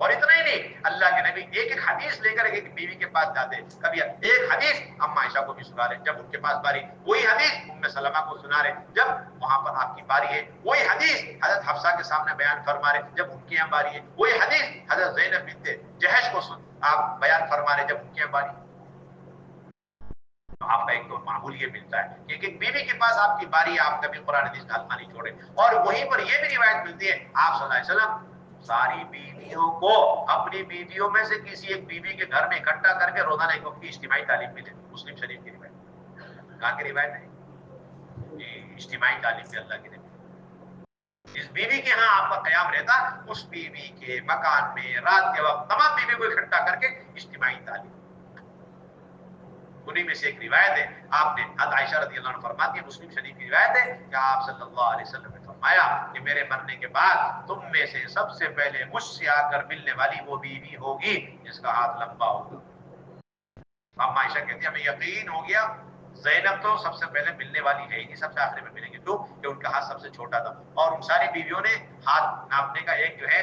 اور اتنا ہی نہیں، اللہ کے نبی ایک ایک حدیث لے کر ایک بیوی کے پاس جاتے، کبھی ایک حدیث اما عائشہ کو بھی سنا رہے جب ان کے پاس باری، وہی حدیث ام سلمہ کو سنا رہے جب وہاں پر آپ کی باری ہے، وہی حدیث حضرت حفصہ کے سامنے بیان فرما رہے جب ان کی یہاں باری ہے، وہی حدیث حضرت زینب بنت جہش کو آپ بیان فرما رہے جب ان کی یہاں باری. آپ کا ایک تو معمول یہ ملتا ہے کہ ایک بیوی کے پاس آپ کی باری ہے، آپ کبھی قرآن حدیث کا حلقہ نہیں چھوڑے. اور وہیں پر یہ بھی روایت ملتی ہے آپ صلی اللہ علیہ وسلم ساری بیویوں کو اپنی بیویوں میں سے کسی ایک بیوی کے گھر میں اکٹھا کر کے روزانہ ایک وقت کی اجتماعی تعلیم ملے. مسلم شریف کی روایت. کہاں کی روایت ہے؟ اجتماعی تعلیم میں اللہ کے نبی جس بیوی کے ہاں آپ کا قیام رہتا اس بیوی کے مکان میں رات کے وقت تمام بیوی کو اکٹھا کر کے اجتماعی تعلیم. انہیں میں سے ایک روایت ہے آپ نے حضرت عائشہ رضی اللہ عنہ فرماتی ہے، مسلم شریف کی روایت ہے کہ آپ صلی اللہ علیہ وسلم نے فرمایا کہ میرے مرنے کے بعد تم میں سے سب سے پہلے مجھ سے آ کر ملنے والی وہ بیوی ہوگی جس کا ہاتھ لمبا ہوگا. اما عائشہ کہتی ہے ہمیں یقین ہو گیا زینب تو سب سے پہلے ملنے والی ہے ہی نہیں، سب سے آخری میں ملیں گے، کیوں کہ ان کا ہاتھ سب سے چھوٹا تھا. اور ان ساری بیویوں نے ہاتھ ناپنے کا ایک جو ہے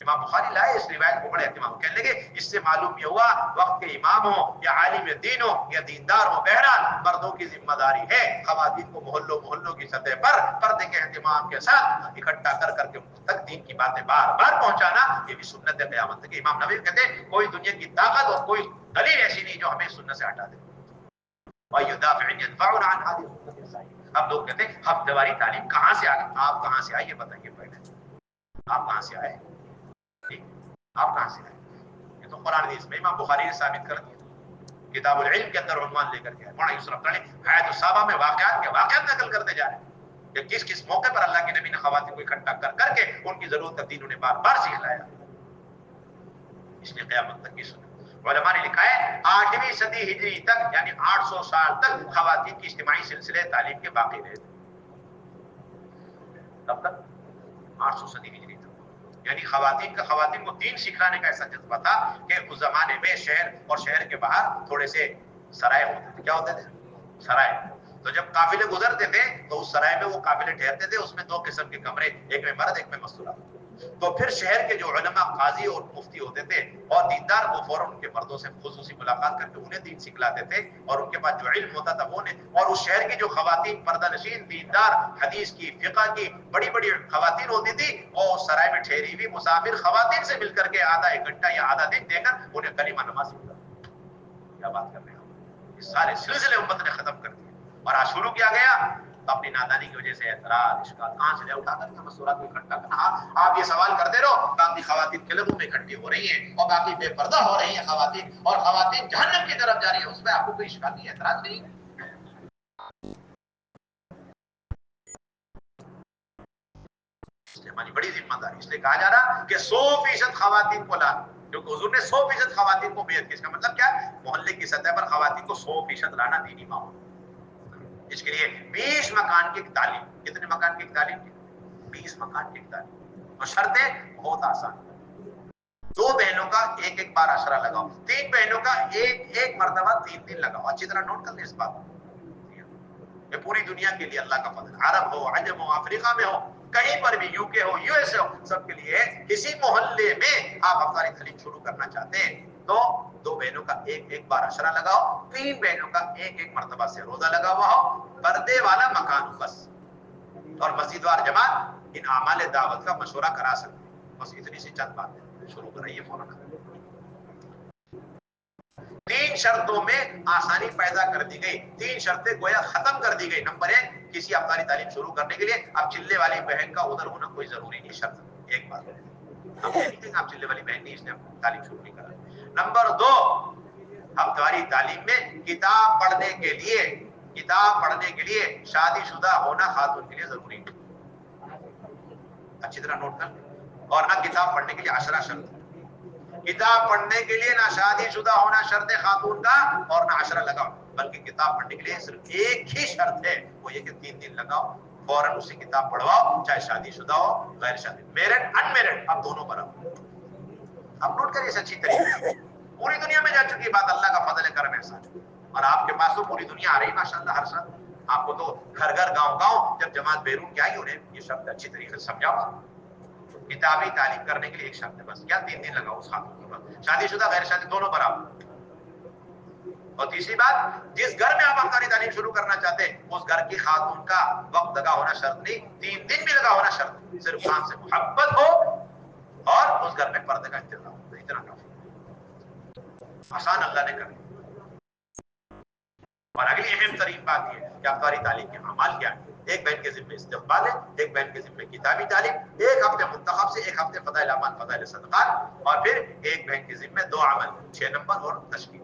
امام بخاری لائے اس روایت کو بڑے اہتمام، کہنے لگے اس سے معلوم یہ ہوا وقت کے امام ہو یا عالم دین ہو یا دیندار ہو، بہرحال مردوں کی ذمہ داری ہے خواتین کو محلوں کی سطح پر پردے کے اہتمام کے ساتھ اکٹھا کر کر کے تک دین کی باتیں بار بار پہنچانا، یہ بھی سنت ہے قیامت تک۔ امام نووی کہتے ہیں کوئی دنیا کی طاقت اور کوئی دلیل ایسی نہیں جو ہمیں سنت سے ہٹا دے۔ اب لوگ کہتے ہیں ہفتہ واری تعلیم کہاں سے آ گئی؟ آپ کہاں سے آئے یہ بتائیے پہلے، آپ کہاں سے آئے؟ آپ کہاں سے آئے؟ یہ تو قرآن حدیث میں امام بخاری نے ثابت کر دیا، کتاب العلم کے اندر عنوان لے کر کے مولانا یوسف رفتانی حیات الصحابہ میں واقعات کے واقعات نقل کرتے جا رہے ہیں کہ کس کس موقع پر اللہ کے نبی نے خواتین کو اکٹھا کر کر کے ان کی ضرورت کا دین انہیں بار بار سکھلایا۔ اس لیے قیامت تک کی سنت۔ علماء نے لکھا ہے 8ویں صدی ہجری تک یعنی 800 سال تک خواتین کی اجتماعی سلسلے تعلیم کے باقی رہے۔ کب تک؟ 800 صدی ہجری تک، یعنی خواتین کو دین سکھلانے کا ایسا جذبہ تھا کہ اس زمانے میں شہر اور شہر کے باہر تھوڑے سے سرائے ہوتے تھے۔ کیا ہوتے تھے؟ سرائے۔ تو جب قافلے گزرتے تھے تو اس سرائے میں وہ قافلے ٹھہرتے تھے، اس میں 2 قسم کے کمرے، ایک میں مرد ایک میں مستورات۔ تو پھر شہر کے جو علماء قاضی اور مفتی ہوتے تھے اور دیندار، وہ فوراً ان کے مردوں سے خصوصی ملاقات کر کے انہیں دین سکھلاتے تھے، اور ان کے پاس جو علم ہوتا تھا وہ اور اس شہر کی جو خواتین پردہ نشین دیندار حدیث کی فقہ کی بڑی بڑی خواتین ہوتی تھی، اور سرائے میں ٹھہری ہوئی مسافر خواتین سے مل کر کے آدھا ایک گھنٹہ یا آدھا دن دے کر انہیں کلمہ نماز سکھلاتے۔ کیا بات کر رہے ہیں؟ یہ سارے سلسلے امت نے ختم کر دیے، اور آج شروع کیا گیا اپنی نادانی کی وجہ سے اعتراض اشکال کہاں سے لے اٹھا کر کے مستورات کو اکٹھا کرنا۔ آپ یہ سوال کرتے رہو، باقی خواتین کلبوں میں اکٹھی ہو رہی ہیں اور باقی بے پردہ ہو رہی ہیں خواتین، اور خواتین جہنم کی طرف جا رہی ہیں، اس میں آپ کو کوئی اشکال نہیں، اعتراض نہیں ہے۔ ہماری بڑی ذمہ داری، اس لیے کہا جا رہا کہ 100% خواتین کو لانا، کیونکہ حضور نے 100% خواتین کو بیعت کی۔ اس کا مطلب کیا ہے؟ محلے کی سطح پر خواتین کو 100% لانا دینی ماحول۔ اس کے لیے 20 مکان کی تعلیم۔ کتنے مکان کی تعلیم؟ 20 مکان کی تعلیم، اور شرطیں بہت آسان۔ 2 بہنوں کا ایک ایک بار عشرہ لگاؤ، 3 بہنوں کا ایک ایک مرتبہ 3 دن لگاؤ۔ اچھی طرح نوٹ کر لیں اس بات کو، یہ پوری دنیا کے لیے اللہ کا فضل، عرب ہو، عجم ہو، افریقہ میں ہو، کہیں پر بھی، یو کے ہو، یو ایس اے ہو، سب کے لیے کسی محلے میں آپ افطاری تعلیم شروع کرنا چاہتے ہیں تو 2 بہنوں کا ایک ایک بار عشرہ لگاؤ، 3 بہنوں کا ایک ایک مرتبہ سے روزہ لگا ہوا ہو، پردے والا مکان ہو بس، اور مسجد وار جماعت ان اعمال دعوت کا مشورہ کرا سکتے ہیں۔ بس اتنی سی چند باتیں شروع کرائیے فوراً۔ 3 شرطوں میں آسانی پیدا کر دی گئی، 3 شرطیں گویا ختم کر دی گئی۔ نمبر 1، کسی افطاری تعلیم شروع کرنے کے لیے اب چلے والی بہن کا ادھر ہونا کوئی ضروری نہیں، شرط ایک بات ہے، ہم یہ نہیں کہیں آپ چلے والی بہن نہیں، اس نے تعلیم شروع نہیں کرا۔ نمبر 2، افطاری تعلیم میں کتاب پڑھنے کے لیے شادی شدہ ہونا خاتون کے لیے ضروری نہیں، اچھی طرح نوٹ کر، اور نہ کتاب پڑھنے کے لیے عشرہ شرط۔ کتاب پڑھنے کے لیے نہ شادی شدہ ہونا شرط خاتون کا اور نہ عشرہ لگاؤ، بلکہ کتاب پڑھنے کے لیے صرف ایک ہی شرط ہے، وہ یہ کہ 3 دن لگاؤ، فوراً اسی کتاب پڑھواؤ، چاہے شادی شدہ ہو غیر شادی، میرڈ ان میرڈ، اب دونوں برابر۔ اب نوٹ کریے اس اچھی طریقے سے، پوری دنیا میں جا چکی بات، اللہ کا فضل ہے، کرم احسان، اور آپ کے پاس تو پوری دنیا آ رہی ماشاءاللہ ہر سال۔ آپ کو تو گھر گھر گاؤں گاؤں جب جماعت بیرون کی آئی، انہیں یہ شرط اچھی طریقے سے سمجھاؤ۔ کتابی تعلیم کرنے کے لیے ایک شرط ہے بس، کیا 3 دن لگاؤ اس خاتون کے پاس، شادی شدہ غیر شادی دونوں برابر۔ اور تیسری بات، جس گھر میں آپ افطاری تعلیم شروع کرنا چاہتے ہیں اس گھر کی خاتون کا وقت لگا ہونا شرط نہیں، 3 دن بھی لگا ہونا شرط، صرف خان سے محبت ہو اور اس گھر میں پردے کا انتظام ہو، اتنا کافی آسان اللہ نے کر دیا۔ اور اگلی اہم ترین بات یہ کہ افطاری تعلیم کے اعمال کیا ہے؟ ایک بہن کے ذمہ استقبال ہے، ایک بہن کے ذمہ کتابی تعلیم، ایک ہفتے منتخب سے، ایک ہفتے فضائل اعمال فضائل صدقات، اور پھر ایک بہن کے ذمہ 2 عمل، 6 نمبر اور تشکیل۔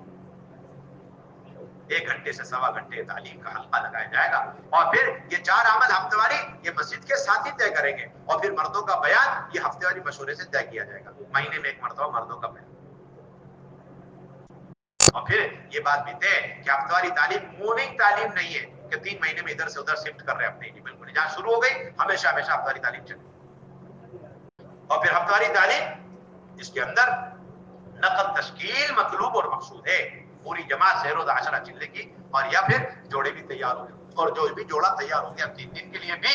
1 گھنٹے سے 1.25 گھنٹے تعلیم کا حلقہ لگایا جائے گا، اور پھر یہ 4 عمل ہفتے واری یہ مسجد کے ساتھ ہی طے کریں گے، اور پھر مردوں کا بیان یہ ہفتے واری مشورے سے طے کیا جائے گا، مہینے میں 1 مرتبہ مردوں کا بیان۔ اور پھر یہ بات بھی طے کہ ہفتہ واری تعلیم مووننگ تعلیم نہیں ہے کہ 3 مہینے میں ادھر سے ادھر شفٹ کر رہے ہیں اپنے، بالکل جہاں شروع ہو گئی ہمیشہ ہفتہ واری تعلیم چلے۔ اور پھر ہفتہ واری تعلیم اس کے اندر نقل تشکیل مطلوب اور مقصود ہے، پوری جماعت سے روز عشرہ چلے گی، اور یا پھر جوڑے بھی تیار ہو جائیں، اور جو بھی جوڑا تیار ہو گیا 3 دن کے لیے بھی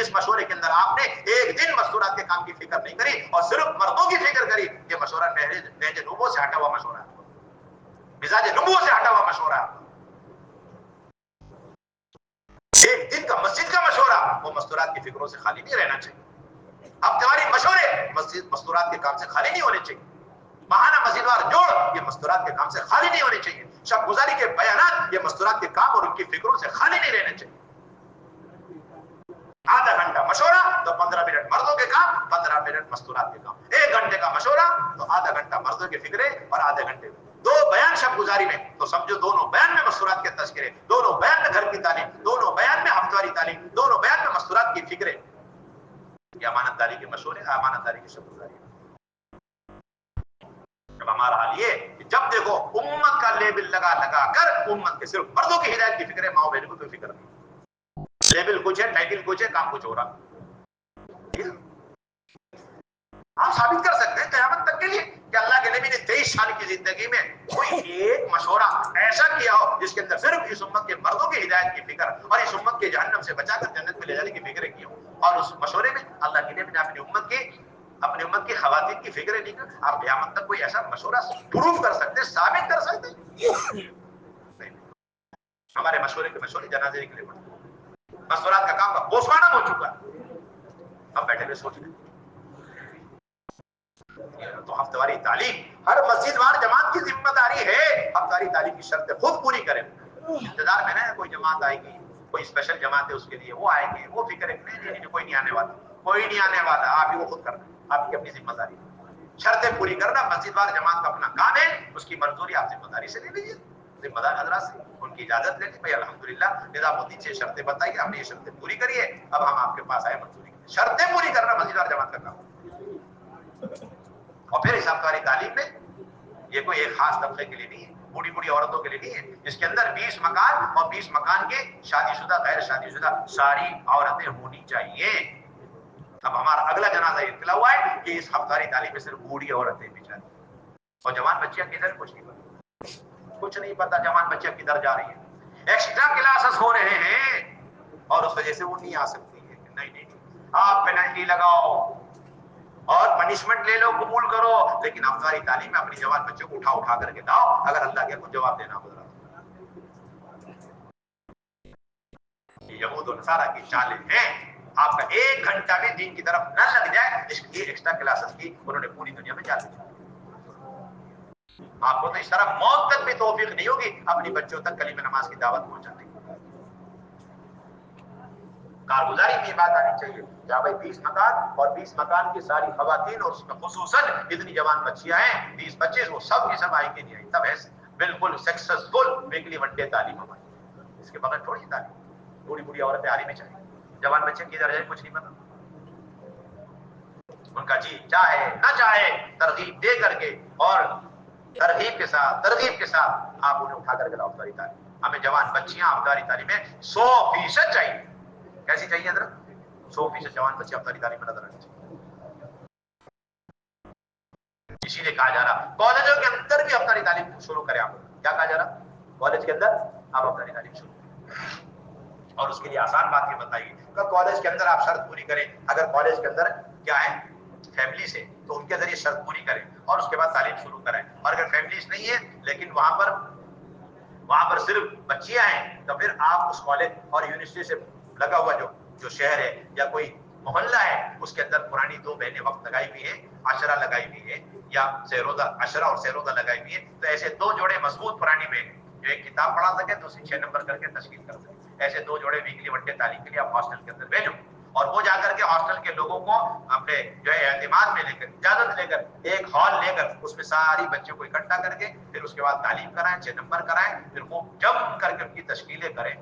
اس مشورے کے اندر آپ نے ایک دن مستورات کے کام کی فکر نہیں کری اور صرف مردوں کی فکر کری. یہ مشورہ نہج نبوت سے ہٹا ہوا مشورہ ہے, مزاج نبوت سے ہٹا ہوا مشورہ ہے. ایک دن کا مسجد کا مشورہ وہ مستورات کی فکروں سے خالی نہیں رہنا چاہیے. اب تمہاری مشورے مستورات کے کام سے خالی نہیں ہونے چاہیے. بہانہ مزیدوار جوڑ یہ مستورات کے کام سے خالی نہیں ہونے چاہیے. شب گزاری کے بیانات یہ مستورات کے کام اور ان کی فکروں سے خالی نہیں رہنے چاہیے. آدھا گھنٹہ مشورہ تو 15 منٹ مردوں کے کام, 15 منٹ مستورات کے کام. 1 گھنٹے کا مشورہ تو آدھا گھنٹہ مردوں کی فکریں اور آدھے گھنٹے 2 بیان شب گزاری میں, تو سمجھو دونوں بیان میں مستورات کے تذکرے, دونوں بیان میں گھر کی تعلیم, دونوں بیان میں ہفتواری تعلیم, دونوں بیان میں مستورات کی فکریں. یہ امانت داری کے مشورے, امانت داری کی شب گزاری. جب ہمارا حال یہ کہ جب دیکھو امت کا لیبل لگا لگا کر امت کے صرف مردوں کی ہدایت کی فکر ہے, ماؤں بہنوں کو کوئی فکر نہیں. لیبل کچھ ہے, ٹائٹل کچھ ہے, کام کچھ ہو رہا. آپ ثابت کر سکتے ہیں قیامت تک کے لیے کہ اللہ کے نبی نے 23 سال کی زندگی میں کوئی ایک مشورہ ایسا کیا ہو جس کے اندر صرف اس امت کے مردوں کی ہدایت کی فکر اور اس امت کے جہنم سے بچا کر جنت میں لے جانے کی فکریں کی ہو. اور اس مشورے میں اللہ کے نبی نے اپنی امت کی خواتین کی فکریں نہیں کر. آپ قیامت تک کوئی ایسا مشورہ پروف کر سکتے, ثابت کر سکتے؟ ہمارے مشورے کے مشورے جنازے کے لیے مشورات کا کام کا پوسٹ مارٹم ہو چکا. اب بیٹھے ہوئے سوچ رہے تو ہفتواری تعلیم ہر مسجد وار جماعت کی ذمہ داری ہے. ہفتواری تعلیم کی شرطیں خود پوری کریں. انتظار میں نہ کوئی جماعت آئے گی, کوئی اسپیشل جماعت ہے اس کے لیے وہ آئیں گے, وہ فکر نہیں, کوئی نہیں آنے والا, کوئی نہیں آنے والا. آپ ہی وہ خود کرنا, آپ کی اپنی ذمہ داری. شرطیں پوری کرنا مسجد وار جماعت کا اپنا کام ہے, اس کی منظوری آپ ذمہ داری سے لے لیجیے. ذمہ دار حضرات سے ان کی اجازت لے لی, بھائی الحمدللہ نظام الدین سے شرطیں بتائیے, ہم نے یہ شرطیں پوری کری ہے, اب ہم آپ کے پاس آئے منظوری. شرطیں پوری کرنا مسجد وار جماعت کا کام. اور پھر حساب کاری تعلیم میں یہ کوئی ایک خاص طبقے کے لیے نہیں ہے, بوڑھی بوڑھی عورتوں کے لیے نہیں ہے. اس کے اندر 20 مکان اور 20 مکان کے شادی شدہ غیر شادی شدہ ساری عورتیں ہونی چاہیے. اب ہمارا اگلا جنازہ یہ اطلاع ہوا ہے کہ اس ہفتاری تعلیم میں صرف بوڑھی عورتیں بھی جاتی اور جوان بچیاں کدھر, کچھ نہیں پتا, کچھ نہیں پتا جوان بچیاں کدھر جا رہی ہیں. ایکسٹرا کلاسز ہو رہے ہیں اور اس وجہ سے وہ نہیں آ سکتی ہے. نہیں, آپ پینلٹی لگاؤ اور پنشمنٹ لے لو, قبول کرو, لیکن ہفتاری تعلیم میں اپنی جوان بچوں کو اٹھا کر کے لاؤ اگر اللہ کے کچھ جواب دینا ہوگا. یہود و نصارہ کی چالیں ہیں. آپ کا 1 گھنٹہ بھی دین کی طرف نہ لگ جائے, اس کی ایکسٹرا کلاسز کی انہوں نے پوری دنیا میں چالیں. آپ کو تو اس طرح موت تک بھی توفیق نہیں ہوگی اپنی بچوں تک کلمہ نماز کی دعوت پہنچانے کی. کارگزاری میں یہ بات آنی چاہیے کیا بھائی 20 مکان اور 20 مکان کی ساری خواتین اور اس میں خصوصاً اتنی جوان بچیاں ہیں 20-25, وہ سب کی سب آئی کے نہیں آئی, تب ہے بالکل سکسیسفل ویکلی ون ڈے تعلیم ہماری. اس کے بغیر تھوڑی تعلیم. بوڑھی بوڑھی عورتیں آ رہی میں چاہیے, جوان بچے کدھر جائے کچھ نہیں پتا. ان کا جی چاہے نہ چاہے ترغیب دے کر کے اور ترغیب کے ساتھ آپ انہیں اٹھا کر کے لاؤ افطاری تعلیم. ہمیں جوان بچیاں افطاری تعلیم میں 100% چاہیے. کیسی چاہیے حضرت؟ 100% جوان بچے افطاری تعلیم میں نظر آنے چاہیے. اسی لیے کہا جا رہا کالجوں کے اندر بھی افطاری تعلیم شروع کریں. آپ کیا کہا جا رہا کالج کے اندر آپ افطاری تعلیم شروع کریں. اور اس کے لیے آسان بات یہ بتائیے کہ کالج کے اندر آپ شرط پوری کریں. اگر کالج کے اندر کیا ہے فیملی سے, تو ان کے ذریعے شرط پوری کریں اور اس کے بعد تعلیم شروع کریں. اور اگر فیملیز نہیں ہے لیکن وہاں پر صرف بچیاں ہیں, تو پھر آپ اس کالج اور یونیورسٹی سے لگا ہوا جو شہر ہے یا کوئی محلہ ہے اس کے اندر پرانی 2 بہنیں وقت لگائی ہوئی ہیں, عشرہ لگائی ہوئی ہے یا سہروزہ, عشرہ اور سہروزہ لگائی ہوئی ہے, تو ایسے 2 جوڑے مضبوط پرانی بہنیں جو ایک کتاب پڑھا سکے دوسری 6 نمبر کر کے تشکیل کر سکے, ایسے 2 جوڑے ویکلی ون ڈے تعلیم کے لیے آپ ہاسٹل کے اندر بھیجو. اور وہ جا کر کے ہاسٹل کے لوگوں کو اپنے جو ہے اعتماد میں لے کر, اجازت لے کر, ایک ہال لے کر اس میں ساری بچوں کو اکٹھا کر کے پھر اس کے بعد تعلیم کرائیں, 6 نمبر کرائیں, پھر وہ جم کر کے ان کی تشکیلیں کریں.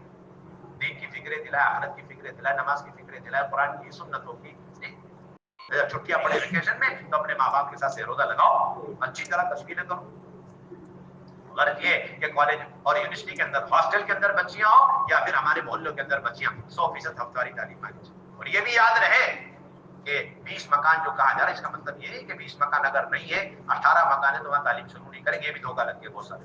دین کی فکریں دلائیں, آخرت کی فکریں دلائیں, نماز کی فکریں دلائیں, قرآن کی سنتوں کی. جب چھٹیاں پڑے ویکیشن میں تو اپنے ماں باپ کے ساتھ سہروزہ لگاؤ, اچھی طرح تشکیلیں کرو. غرض یہ کہ کالج اور یونیورسٹی کے اندر ہاسٹل کے اندر بچیاں ہوں یا پھر ہمارے محلوں کے اندر بچیاں 100% ہفتواری تعلیم آنی چاہیے. اور یہ بھی یاد رہے کہ 20 مکان جو کہا جا رہا ہے اس کا مطلب یہ نہیں کہ 20 مکان اگر نہیں ہے 18 مکان ہے تو وہاں تعلیم شروع نہیں کریں گے. یہ بھی دھوکہ لگ گیا بہت سارے.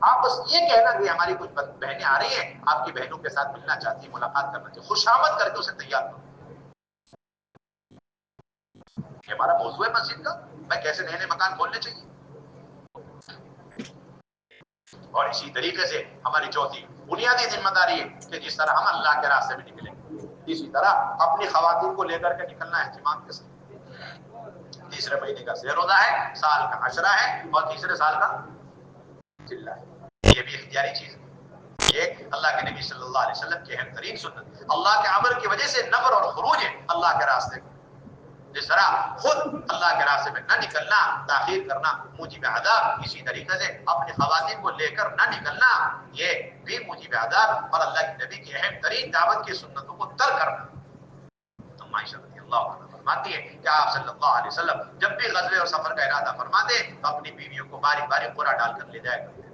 آپ بس یہ کہنا کہ ہماری کچھ بہنیں آ رہی ہیں، آپ کی بہنوں کے ساتھ ملنا چاہتی ہیں، ملاقات کرنا چاہتی ہیں، خوشامد کر کے اسے تیار کرو. یہ ہمارا موضوع ہے مسجد کا، میں کیسے نئے نئے مکان کھولنے چاہیے. اور اسی طریقے سے ہماری چوتھی بنیادی ذمہ داری ہے کہ جس طرح ہم اللہ کے راستے میں نکلیں اسی طرح اپنی خواتین کو لے کر کے نکلنا اہتمام کے ساتھ. تیسرے مہینے کا سہ روزہ ہے، سال کا عشرہ ہے، اور تیسرے سال کا چلہ ہے. یہ بھی اختیاری چیز ہے. یہ اللہ کے نبی صلی اللہ علیہ وسلم کی اہم ترین سنت، اللہ کے امر کی وجہ سے نفر اور خروج ہے اللہ کے راستے میں. جس طرح خود اللہ کے راستے میں نہ نکلنا، تاخیر کرنا موجب عذاب، اسی طریقے سے اپنی خواتین کو لے کر نہ نکلنا یہ بھی موجب عذاب اور اللہ کے نبی کی اہم ترین دعوت کی سنتوں کو ترک کرنا. تو عائشہ رضی اللہ عنہ فرماتی ہے کہ آپ صلی اللہ علیہ وسلم جب بھی غزوے اور سفر کا ارادہ فرماتے تو اپنی بیویوں کو باری باری قرآن ڈال کر لے جایا کرتے.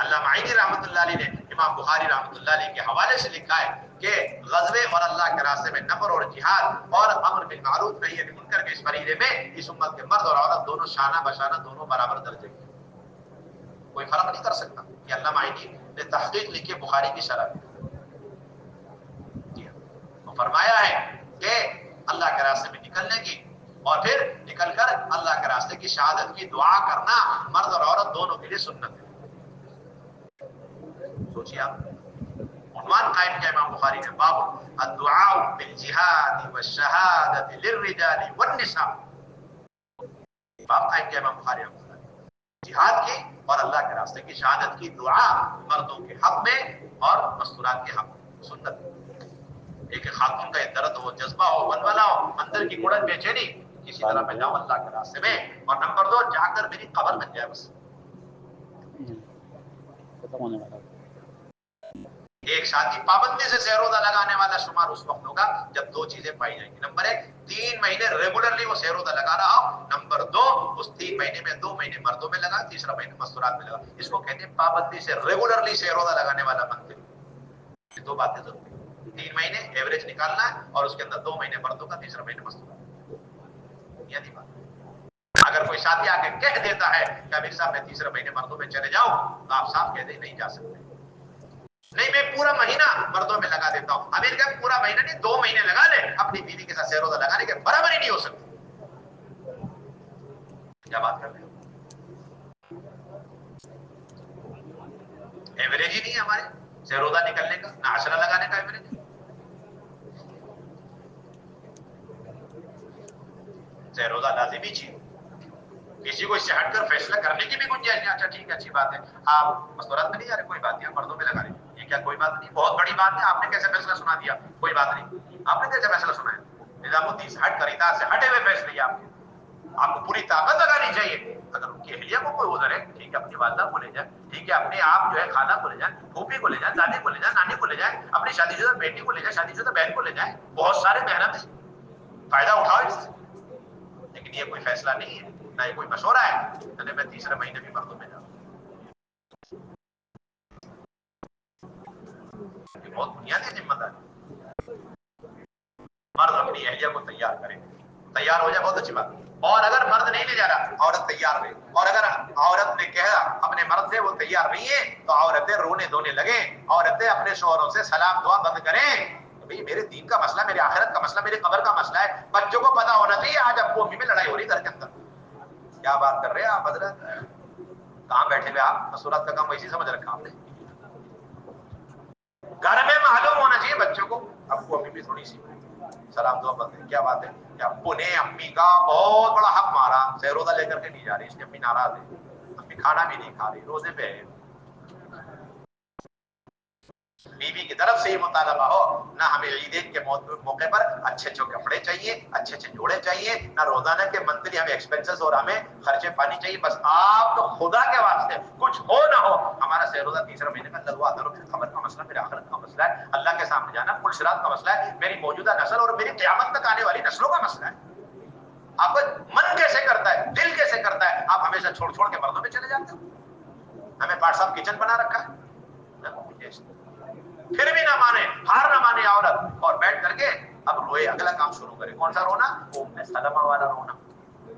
علامہ عینی رحمۃ اللہ علیہ نے امام بخاری رحمۃ اللہ علیہ کے حوالے سے لکھا ہے کہ غزوے اور اللہ کے راستے میں نفر اور جہاد اور امر بالمعروف نہی عن المنکر کے اس فریضے میں اس امت کے مرد اور عورت دونوں شانہ بشانہ دونوں برابر درجے کے، کوئی فرق نہیں کر سکتا. یہ علامہ عینی نے تحقیق لکھی بخاری کی شرح میں. تو فرمایا ہے کہ اللہ کے راستے میں نکلنے کی اور پھر نکل کر اللہ کے راستے کی شہادت کی دعا کرنا مرد اور عورت دونوں کے لیے سنت ہے. سوچیے آپ عنوان قائم کیا امام بخاری نے، باب الدعاء بالجہاد والشہادۃ للرجال والنساء. باب قائم کیا امام بخاری نے جہاد کی اور اللہ کے راستے کی شہادت کی دعا مردوں کے حق میں اور مستورات کے حق میں سنت. ایک خاتون کا درد ہو، جذبہ ہو، ولولہ ہو، اندر کی گڑن بے چینی، کسی طرح میں جاؤں اللہ کے راستے میں. اور نمبر 2 جا کر میری قبر بن جائے بس. ایک شادی پابندی سے سہ روزہ لگانے والا شمار اس وقت ہوگا جب 2 چیزیں پائی جائیں گی. نمبر 1 3 مہینے ریگولرلی وہ سہ روزہ لگا رہا ہو. نمبر 2 اس 3 مہینے میں 2 مہینے مردوں میں لگا، تیسرا مہینے مستورات میں لگا. اس کو کہتے ہیں پابندی سے ریگولرلی سہ روزہ لگانے والا بنتے. یہ 2 باتیں ضروری ہیں. 3 مہینے ایوریج نکالنا ہے اور اس کے اندر 2 مہینے مردوں کا، تیسرا مہینے مستورات. یہ بات اگر کوئی شادی آ کے کہہ دیتا ہے کہ امیر صاحب میں تیسرے مہینے مردوں میں چلے جاؤں تو آپ صاف کہہ دیں نہیں جا سکتے. نہیں میں پورا مہینہ مردوں میں لگا دیتا ہوں. امیر کا پورا مہینہ نہیں 2 مہینے لگا لے، اپنی بیوی کے ساتھ سہ روزہ لگانے کے برابر ہی نہیں ہو سکتی. کیا بات کر رہے ہو؟ ایوریج ہی نہیں ہے ہمارے سہ روزہ نکلنے کا، نہ عشرہ لگانے کا ایوریج. سہ روزہ لازمی چیز، کسی کو اس سے ہٹ کر فیصلہ کرنے کی بھی گنجائش نہیں. اچھا ٹھیک ہے اچھی بات ہے آپ مستورات میں نہیں جا رہے، کوئی بات نہیں مردوں میں لگا رہے. یہ کیا کوئی بات نہیں؟ بہت بڑی بات ہے. آپ نے کیسے فیصلہ سنا دیا؟ کوئی بات نہیں. آپ نے کیسے فیصلہ سنایا؟ نظام الدین سے ہٹ کر، اطاعت سے ہٹے ہوئے فیصلے آپ کے. آپ کو پوری طاقت لگانی چاہیے. اگر ان کی اہلیہ کو کوئی عذر ہے ٹھیک ہے، اپنی والدہ کو لے جائیں، ٹھیک ہے اپنے آپ جو ہے خالہ کو لے جائیں، پھوپھی کو لے جائیں، دادی کو لے جائیں، نانی کو لے جائیں، اپنی شادی شدہ بیٹی کو لے جائیں، شادی شدہ بہن کو لے جائیں. بہت سارے محرم ہیں، فائدہ اٹھاؤ اس سے. لیکن یہ کوئی فیصلہ نہیں ہے، نہ یہ کوئی مشورہ ہے کہ میں تیسرے مہینے بھی مردوں میں جاؤں. یہ بہت بنیادی ذمہ داری. مرد اپنی اہلیہ کو تیار کرے، تیار ہو جائے بہت اچھی بات. اور اگر مرد نہیں لے جا رہا عورت تیار رہے. اور اگر عورت نے کہا اپنے مرد سے وہ تیار نہیں ہے تو عورتیں رونے دھونے لگیں، عورتیں اپنے شوہروں سے سلام دعا بند کریں. بھئی میرے دین کا مسئلہ، میرے آخرت کا مسئلہ، میرے قبر کا مسئلہ ہے. بچوں کو پتا ہونا چاہیے آج ابو امی میں لڑائی ہو رہی گھر کے اندر. کیا بات کر رہے ہیں آپ حضرت؟ کہاں بیٹھے ہوئے آپ؟ مستورات کا کام ویسے سمجھ رکھا آپ نے. گھر میں معلوم ہونا چاہیے بچوں کو ابو امی بھی تھوڑی سی سلام دعا بند ہے. کیا بات ہے کہ ابو نے امی کا بہت بڑا حق مارا، سہ روزہ لے کر کے نہیں جا رہی، اس لیے امی ناراض ہے، امی کھانا بھی نہیں کھا رہی، روزے پہ ہے. بیوی کی طرف سے یہ مطالبہ ہو نہ ہمیں عیدین کے موقع پر اچھے اچھے کپڑے چاہیے، اچھے اچھے جوڑے چاہیے، نہ روزانہ کے منتھلی ہمیں ایکسپینسز اور ہمیں خرچے پانی چاہیے. بس آپ تو خدا کے واسطے کچھ ہو نہ ہو ہمارا سہ روزہ تیسرا مہینے کا لگوا کرو. خبر کا مسئلہ میرے آخرت کا مسئلہ ہے، اللہ کے سامنے جانا کل صراط کا مسئلہ ہے، میری موجودہ نسل اور میری قیامت تک آنے والی نسلوں کا مسئلہ ہے. آپ کا من کیسے کرتا ہے، دل کیسے کرتا ہے آپ ہمیشہ چھوڑ چھوڑ کے مردوں میں چلے جاتے ہو؟ ہمیں پارٹ صاحب کچن بنا رکھا ہے. پھر بھی نہ مانے، ہار نہ مانے عورت، اور بیٹھ کر کے اب روئے، اگلا کام شروع کرے. کون سا رونا؟ ام سلمہ والا رونا.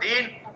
3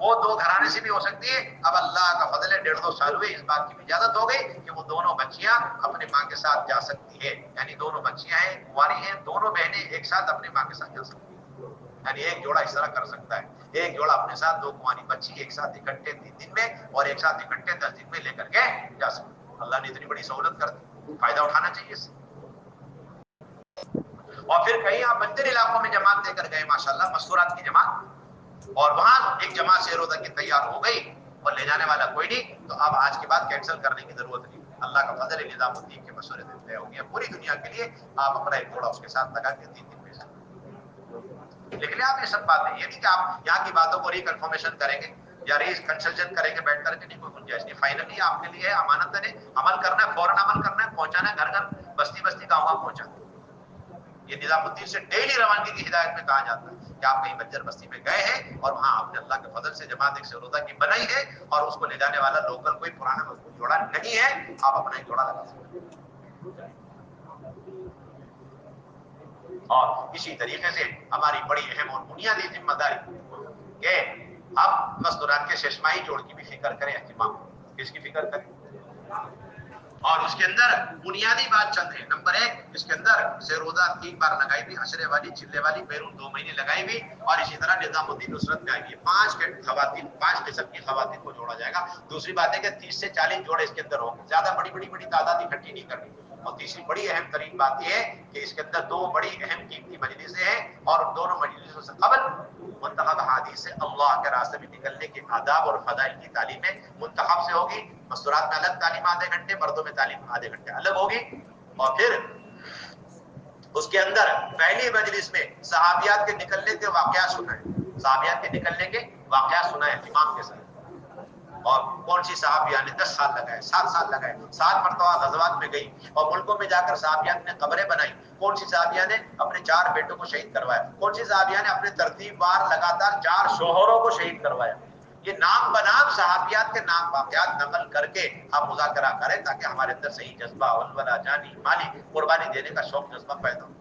وہ دو گھرانے سے بھی ہو سکتی ہے. اب اللہ کا فضل ہے 1.5-2 سال ہوئے اس بات کی بھی اجازت ہو گئی کہ وہ دونوں بچیاں اپنی ماں کے ساتھ جا سکتی ہے. یعنی دونوں بچیاں ہیں کنواری ہیں, دونوں بہنیں ایک ساتھ اپنی ماں کے ساتھ جا سکتی ہیں. یعنی ایک جوڑا اس طرح کر سکتا ہے, ایک جوڑا اپنے ساتھ دو کنواری بچی ایک ساتھ اکٹھے 3 دن میں اور ایک ساتھ اکٹھے 10 دن میں لے کر کے جا سکتا. اللہ نے اتنی بڑی سہولت کر دی, فائدہ اٹھانا چاہیے اس سے. اور پھر کہیں آپ بنجر علاقوں میں جماعت لے کر گئے ماشاءاللہ مستورات کی جماعت, اور وہاں ایک جماعت سے روزہ کی تیار ہو گئی اور لے جانے والا کوئی نہیں, تو اب آج کے بعد کینسل کرنے کی ضرورت نہیں. اللہ کا فضل ہے, نظام الدین کے مشورے سے طے ہو گیا پوری دنیا کے لیے. آپ اپنا ایک جوڑا اس کے ساتھ لگا کے 3 دن میں لکھ لیں. آپ یہ سب باتیں, یہ نہیں کہ آپ یہاں کی باتوں کو ریکنفرمیشن کریں گے یا کنسلشن کریں گے بیٹھ کر کے, نہیں, کوئی گنجائش نہیں. فائنلی آپ کے لیے امانت ہے, عمل کرنا ہے, فوراً عمل کرنا ہے, پہنچانا ہے گھر گھر, بستی بستی, گاؤں گاؤں پہنچانا. یہ نظام الدین سے ڈیلی روانگی کی ہدایت میں کہا جاتا ہے کہ آپ کہیں بنجر بستی میں گئے ہیں اور وہاں آپ نے اللہ کے فضل سے جماعت ایک سروزہ کی بنائی ہے اور اس کو لے جانے والا لوکل کوئی پرانا مضبوط جوڑا نہیں ہے, آپ اپنا ایک جوڑا لگا سکتے ہیں. اور اسی طریقے سے ہماری بڑی اہم اور بنیادی ذمہ داری کہ اب مستورات کے ششماہی جوڑ کی بھی فکر کریں, اہتمام. کس کی فکر کریں؟ اور اس کے اندر بنیادی بات چند ہے. نمبر 1, اس کے اندر سے روزہ 3 بار لگائی بھی, عشرے والی, چلے والی, بیرون 2 مہینے لگائی بھی, اور اسی طرح نظام الدین نصرت میں آئی بھی. 5 قسم کی خواتین کو جوڑا جائے گا. دوسری بات ہے کہ 30 سے 40 جوڑے اس کے اندر ہوں گے, زیادہ بڑی تعداد اکٹھی نہیں کرنی. اور تیسری بڑی اہم ترین بات یہ ہے کہ اس کے اندر 2 بڑی اہم قیمتی مجلسیں ہیں, اور ان دونوں مجلسوں سے قبل منتخب حدیث سے اللہ کے راستے میں نکلنے کے آداب اور فضائل کی تعلیمیں منتخب سے ہوگی. مستورات میں الگ تعلیم آدھے گھنٹے, مردوں میں تعلیم آدھے گھنٹے الگ ہوگی. اور پھر اس کے اندر پہلی مجلس میں صحابیات کے نکلنے کے واقعات سنائیں, صحابیات کے نکلنے کے واقعات سنائیں اہتمام کے ساتھ. اور کون سی صحابیہ نے 10 سال لگائے, 7 سال لگائے, 7 مرتبہ غزوات میں گئی اور ملکوں میں جا کر صحابیات نے قبریں بنائی. کون سی صحابیہ نے اپنے 4 بیٹوں کو شہید کروایا, کون سی صحابیہ نے اپنے ترتیب وار لگاتار 4 شوہروں کو شہید کروایا. یہ نام بنام صحابیات کے نام واقعات نقل کر کے ہم مذاکرہ کریں تاکہ ہمارے اندر صحیح جذبہ, ولولہ, جانی, مالی, قربانی دینے کا شوق جذبہ پیدا ہو.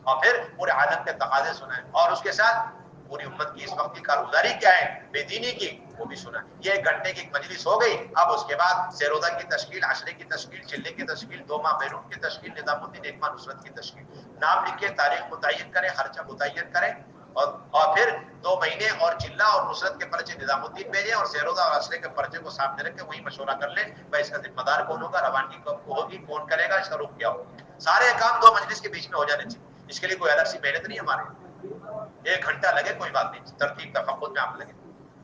اور پھر پورے عالم کے تقاضے سنائیں, اور اس کے ساتھ پوری امت کی اس وقت کی کارگزاری کیا ہے بے دینی کی, وہ بھی سنا. یہ 1 گھنٹے کی ایک مجلس ہو گئی. اب اس کے بعد سیروزہ کی تشکیل, عشرے کی تشکیل, چلے کی تشکیل, 2 ماہ بیرون کی تشکیل, نظام الدین 1 ماہ نصرت کی تشکیل. نام لکھے, تاریخ متعین کریں, خرچہ متعین کریں, اور پھر 2 مہینے اور چلہ اور نصرت کے پرچے نظام الدین بھیجیں, اور سیروزہ اور عشرے کے پرچے کو سامنے رکھ کے وہی مشورہ کر لیں بھائی اس کا ذمہ دار کون ہوگا, روانگی کب ہوگی, کون کرے گا, اس کا رخ کیا ہوگا. سارے کام 2 مجلس کے بیچ میں ہو جانے چاہیے. اس کے لیے کوئی الگ سی محنت نہیں ہمارے, 1 گھنٹہ لگے کوئی بات نہیں, ترتیب تفقد میں آپ لگے.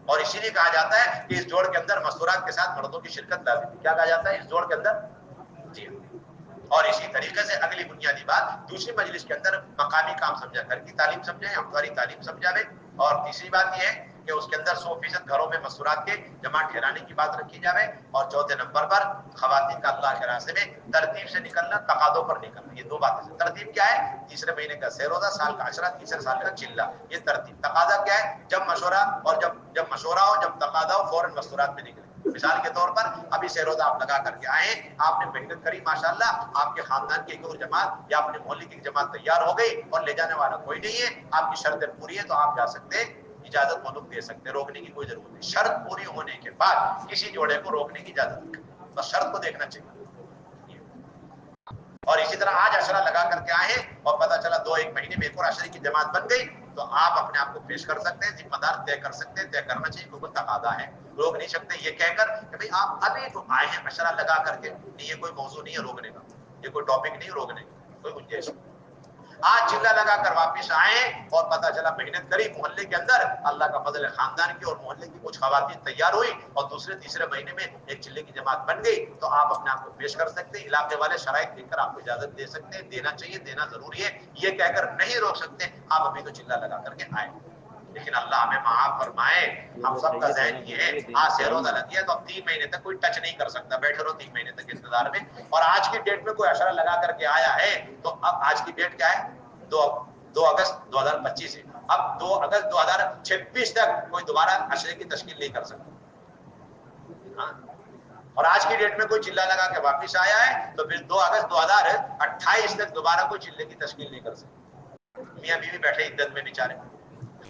اور اسی لیے کہا جاتا ہے کہ اس جوڑ کے اندر مستورات کے ساتھ مردوں کی شرکت لازمی ہے. کیا کہا جاتا ہے اس جوڑ کے اندر؟ جی. اور اسی طریقے سے اگلی بنیادی بات, دوسری مجلس کے اندر مقامی کام سمجھا, گھر کی تعلیم سمجھیں, ہماری تعلیم سمجھاوے. اور تیسری بات یہ ہے کہ اس کے اندر 100% گھروں میں مستورات کے جمع ٹھہرانے کی بات رکھی جاوے. اور چوتھے نمبر پر خواتین کا اللہ کے راستے میں ترتیب سے نکلنا, تقاضوں پر نکلنا. یہ 2 باتیں. ترتیب کیا ہے؟ تیسرے مہینے کا سیروزہ, سال کا عشرہ, تیسرے سال کا چلہ, یہ ترتیب. تقاضا کیا ہے؟ جب مشورہ, اور جب مشورہ ہو, جب تقاضا ہو, فوراً مستورات میں نکلے. مثال کے طور پر ابھی سیروزہ آپ لگا کر کے آئے, آپ نے محنت کری ماشاءاللہ, آپ کے خاندان کی ایک اور جماعت یا اپنے محلے کی جماعت تیار ہو گئی اور لے جانے والا کوئی نہیں ہے, آپ کی شرطیں پوری ہیں تو آپ جا سکتے ہیں, اجازت ملک دے سکتے ہیں, روکنے کی کوئی ضرورت نہیں. شرط پوری ہونے کے بعد کسی جوڑے کو روکنے کی اجازت نہیں, بس شرط کو دیکھنا چاہیے. اور اسی طرح آج عشرہ لگا کر کے آئے اور پتہ چلا 2-1 مہینے میں ایک اور عشرے کی جماعت بن گئی, تو آپ اپنے آپ کو پیش کر سکتے ہیں, ذمہ دار طے کر سکتے ہیں, طے کرنا چاہیے کیونکہ تقاضا ہے, روک نہیں سکتے یہ کہہ کر کہ بھئی آپ ابھی تو آئے ہیں عشرہ لگا کر کے. نہیں, یہ کوئی موضوع نہیں ہے روکنے کا, یہ کوئی ٹاپک نہیں ہے روکنے کا, کوئی گنجائش نہیں. آج چلہ لگا کر واپس آئے اور پتہ چلا محنت کری محلے کے اندر, اللہ کا فضل ہے خاندان کی اور محلے کی کچھ خواتین تیار ہوئی اور دوسرے تیسرے مہینے میں ایک چلے کی جماعت بن گئی, تو آپ اپنے آپ کو پیش کر سکتے ہیں. علاقے والے شرائط دیکھ کر آپ کو اجازت دے سکتے ہیں, دینا چاہیے, دینا ضروری ہے, یہ کہہ کر نہیں روک سکتے. آپ ابھی تو چلہ لگا کر کے آئے, لیکن اللہ ہمیں معاف فرمائے. ہم سب کا ذہن یہ ہے آج سیروزہ لگ گیا تو اب 3 مہینے تک کوئی ٹچ نہیں کر سکتا, بیٹھے رہو 3 مہینے تک انتظار میں. اور آج کی ڈیٹ میں کوئی عشرہ لگا کر کے آیا ہے تو اب آج کی ڈیٹ کیا ہے؟ 2 اگست 2025 ہے. اب 2 اگست 2026 تک کوئی دوبارہ عشرے کی تشکیل نہیں کر سکتا. اور آج کی ڈیٹ میں کوئی چلہ لگا کے واپس آیا ہے تو پھر 2 اگست 2028 تک دوبارہ کوئی چلے کی تشکیل نہیں کر سکتا. میاں بیوی بیٹھے عدت میں بیچارے.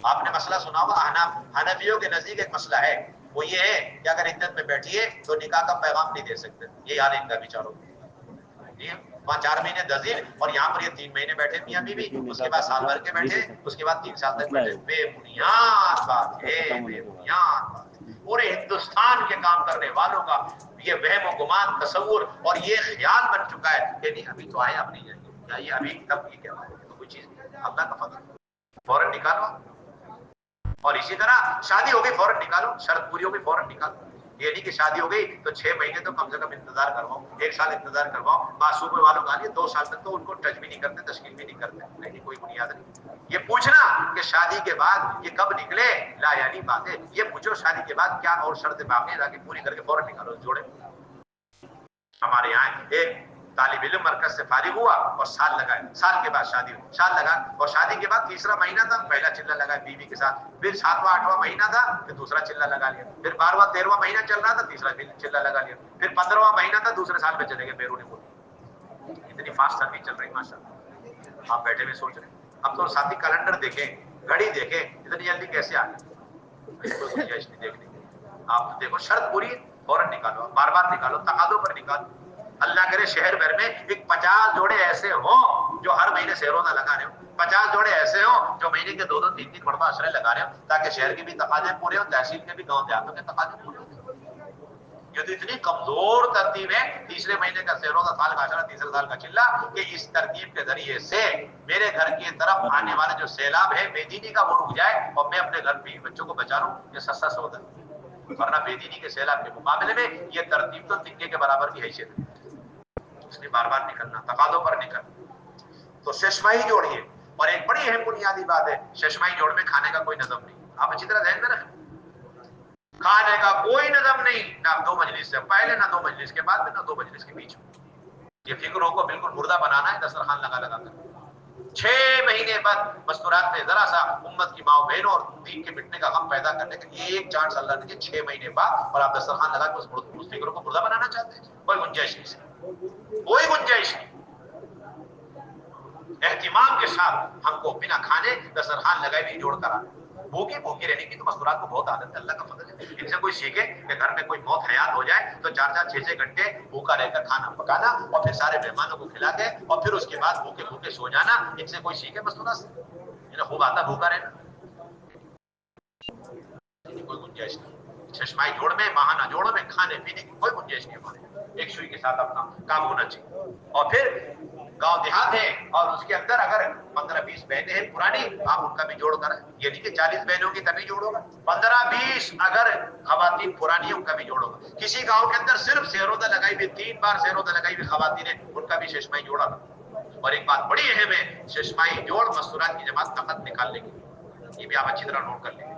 آپ نے مسئلہ سنا ہوگا، حنفیوں کے نزدیک ایک مسئلہ ہے، وہ یہ ہے کہ اگر عدت میں بیٹھیے تو نکاح کا پیغام نہیں دے سکتے، یہ حال ان کا بیچاروں جی، وہاں 4 مہینے 10 دن اور یہاں پر یہ 3 مہینے بیٹھے میاں بیوی، اس کے بعد سال بھر کے بیٹھے، اس کے بعد 3 سال تک بیٹھے. بے بنیاد بات ہے، بے بنیاد بات. پورے ہندوستان کے کام کرنے والوں کا یہ وہم و گمان، تصور اور یہ خیال بن چکا ہے کہ نہیں ابھی تو آئے اب نہیں جائیں گے، یا یہ ابھی تب یہ کیا بات ہے، تو کوئی چیز نہیں، اللہ کا فضل فوراً نکالو. اور اسی طرح شادی ہو گئی فوراً نکالو، شرط پوری ہو گئی فوراً نکالو. یہ نہیں کہ شادی ہو گئی تو 6 مہینے تو کم سے کم انتظار کرواؤ، 1 سال انتظار کرواؤ. معصومے والوں کا لیے 2 سال تک تو ان کو ٹچ بھی نہیں کرتے، تشکیل بھی نہیں کرتے. نہیں، کوئی بنیاد نہیں. یہ پوچھنا کہ شادی کے بعد یہ کب نکلے، لا یعنی بات ہے. یہ پوچھو شادی کے بعد کیا اور شرط باقی ہے، تاکہ پوری کر کے فوراً نکالو جوڑے. ہمارے یہاں ایک طالب علم مرکز سے فارغ ہوا اور سال لگا، سال کے بعد شادی ہوئی، سال لگا اور شادی کے بعد تیسرا مہینہ تھا، پہلا چلہ لگا بیوی کے ساتھ، پھر 7واں 8واں مہینہ تھا، پھر دوسرا چلہ لگا لیا، پھر 12واں 13واں مہینہ چل رہا تھا، تیسرا چلہ لگا لیا، پھر 15واں مہینہ تھا، دوسرے سال میں چلے گئے بیرون ملک. اتنی فاسٹ سردی چل رہی ماشاءاللہ. آپ بیٹھے میں سوچ رہے ہیں اب تو ساتھی کیلنڈر دیکھیں، گھڑی دیکھیں، اتنی جلدی کیسے آ گئی، کوئی گنجائش نہیں دیکھنے کی. آپ دیکھو شرط پوری فوراً نکالو، بار بار نکالو، تقاضوں پر نکالو. اللہ کرے شہر بھر میں ایک 50 جوڑے ایسے ہوں جو ہر مہینے سے روزہ لگا رہے ہوں، 50 جوڑے ایسے ہوں جو مہینے کے 2 3 مرتبہ عشرے لگا رہے ہوں، تاکہ شہر کے بھی تقاضے پورے ہوں، تحصیل کے بھی، گاؤں دیہاتوں کے تقاضے پورے ہوں. یہ تو اتنی کمزور ترتیب ہے، تیسرے مہینے کا روزہ، سال کا عشرہ، تیسرے سال کا چلہ، کہ اس ترتیب کے ذریعے سے میرے گھر کی طرف آنے والا جو سیلاب ہے بے دینی کا، وہ رک جائے اور میں اپنے گھر پہ بچوں کو بچا رہا ہوں. یہ سستا سودا ہے. ورنہ بے دینی کے سیلاب کے مقابلے میں یہ ترتیب تو تکے کے برابر کی حیثیت ہے. اس لیے بار بار نکلنا، تقاضوں پر نکلنا. تو ششماہی جوڑیے. اور ایک بڑی اہم بنیادی بات ہے، ششماہی جوڑ میں کھانے کا کوئی نظم نہیں. آپ اچھی طرح ذہن میں رکھیں، کھانے کا کوئی نظم نہیں، نہ 2 مجلس سے پہلے، نہ 2 مجلس کے بعد، نہ 2 مجلس کے بیچ میں. یہ فکروں کو بالکل مردہ بنانا ہے دسترخوان لگا لگا کر. 6 مہینے بعد مستورات میں ذرا سا امت کی ماں بہنوں اور دین کے مٹنے کا غم پیدا کرنے کا ایک چانس اللہ نے 6 مہینے بعد، اور آپ دسترخوان لگا کے اس فکروں کو مردہ بنانا چاہتے ہیں. کوئی گنجائش نہیں، کوئی گنجائش نہیں. اہتمام کے ساتھ ہم کو بنا کھانے دسترخوان لگائے بھی جوڑ کر آنا. بھوکی رہنے کی تو مستورات کو بہت عادت ہے، اللہ کا فضل ہے. ان سے کوئی سیکھے کہ گھر میں کوئی موت حیات ہو جائے تو 4 6 گھنٹے بھوکا رہ کر کھانا پکانا اور پھر سارے مہمانوں کو کھلا کے اور پھر اس کے بعد بھوکے سو جانا. ان سے کوئی سیکھے مستورات سے، انہیں خوب آتا بھوکا رہنا. کوئی گنجائش نہیں. چشمائی جوڑ میں، ماہانہ جوڑوں میں کھانے پینے کی کوئی گنجائش نہیں ہمارے. ایک سوئی کے ساتھ اپنا کام ہونا چاہیے. اور پھر گاؤں دیہات ہے اور اس کے اندر اگر 15 20 بہنیں ہیں پرانی، آپ ان کا بھی جوڑ کر، یہ نہیں کہ 40 بہنوں کی تبھی جوڑ ہوگا، 15 20 اگر خواتین پرانی ہیں ان کا بھی جوڑ ہوگا. کسی گاؤں کے اندر صرف سیروزہ لگائی ہوئی 3 بار سیروزہ لگائی ہوئی خواتین ہیں، ان کا بھی ششمائی جوڑا تھا. اور ایک بات بڑی اہم ہے، ششمائی جوڑ مستورات کی جماعت نقد نکالنے کی، یہ بھی آپ اچھی طرح نوٹ کر لیں.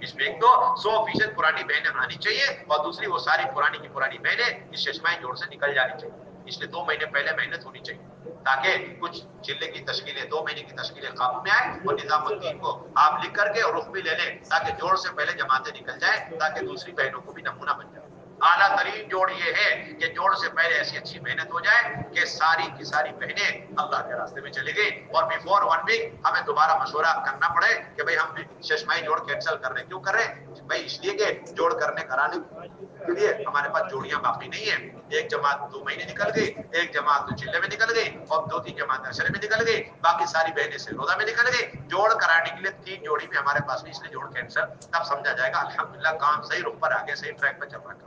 اس میں ایک تو 100% پرانی بہنیں آنی چاہیے اور دوسری وہ ساری پرانی کی پرانی بہنیں اس ششمائی جوڑ سے نکل جانی چاہیے. اس لیے 2 مہینے پہلے محنت ہونی چاہیے تاکہ کچھ چلے کی تشکیلیں 2 مہینے کی تشکیلیں قابو میں آئے. اور نظام الدین کو آپ لکھ کر کے اور رخ بھی لے لیں تاکہ جوڑ سے پہلے جماعتیں نکل جائیں، تاکہ دوسری بہنوں کو بھی نمونہ بن جائے. اعلیٰ ترین جوڑ یہ ہے کہ جوڑ سے پہلے ایسی اچھی محنت ہو جائے کہ ساری کی ساری بہنیں اللہ کے راستے میں چلی گئی اور بیفور 1 ویک ہمیں دوبارہ مشورہ کرنا پڑے کہ بھئی ہم ششمائی جوڑ کینسل کر رہے ہیں. کیوں کر رہے ہیں بھئی؟ اس لیے کہ جوڑ کرانے کے لیے ہمارے پاس جوڑیاں باقی نہیں ہیں. ایک جماعت 2 مہینے نکل گئی، ایک جماعت 2 چلے میں نکل گئی اور 2 3 جماعت عشرے میں نکل گئی، باقی ساری بہنیں سے روزہ میں نکل گئی. جوڑ کرانے کے لیے 3 جوڑی میں ہمارے پاس نہیں، اس لیے جوڑ کینسل. تب سمجھا جائے گا الحمدللہ کام صحیح رخ پر آگے صحیح ٹریک پہ چل رہا ہے.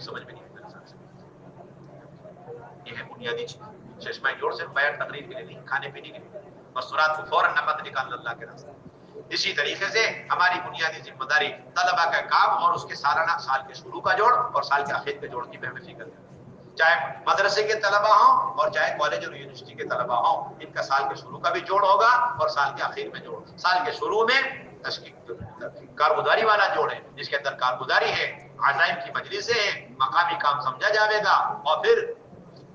سمجھ میں نہیں میرے ساتھ سے یہ ہے بنیادی چیز. چشمہ جوڑ سے بیان تقریر کے لیے نہیں، کھانے پینے کے لیے. مستورات کو فوراً نقد نکالنا اللہ کے راستے. اسی طریقے سے ہماری بنیادی ذمہ داری طلبہ کا کام اور اس کے سالانہ، سال کے شروع کا جوڑ اور سال کے آخر کے جوڑ کی بھی ہمیں فکر ہے. چاہے مدرسے کے طلبہ ہوں اور چاہے کالج اور یونیورسٹی کے طلبہ ہوں، ان کا سال کے شروع کا بھی جوڑ ہوگا اور سال کے آخر میں جوڑ. سال کے شروع میں کارگزاری والا جوڑ ہے جس کے اندر کارگزاری ہے، عزائم کی مجلسیں ہیں، مقامی کام سمجھا جاوے گا اور پھر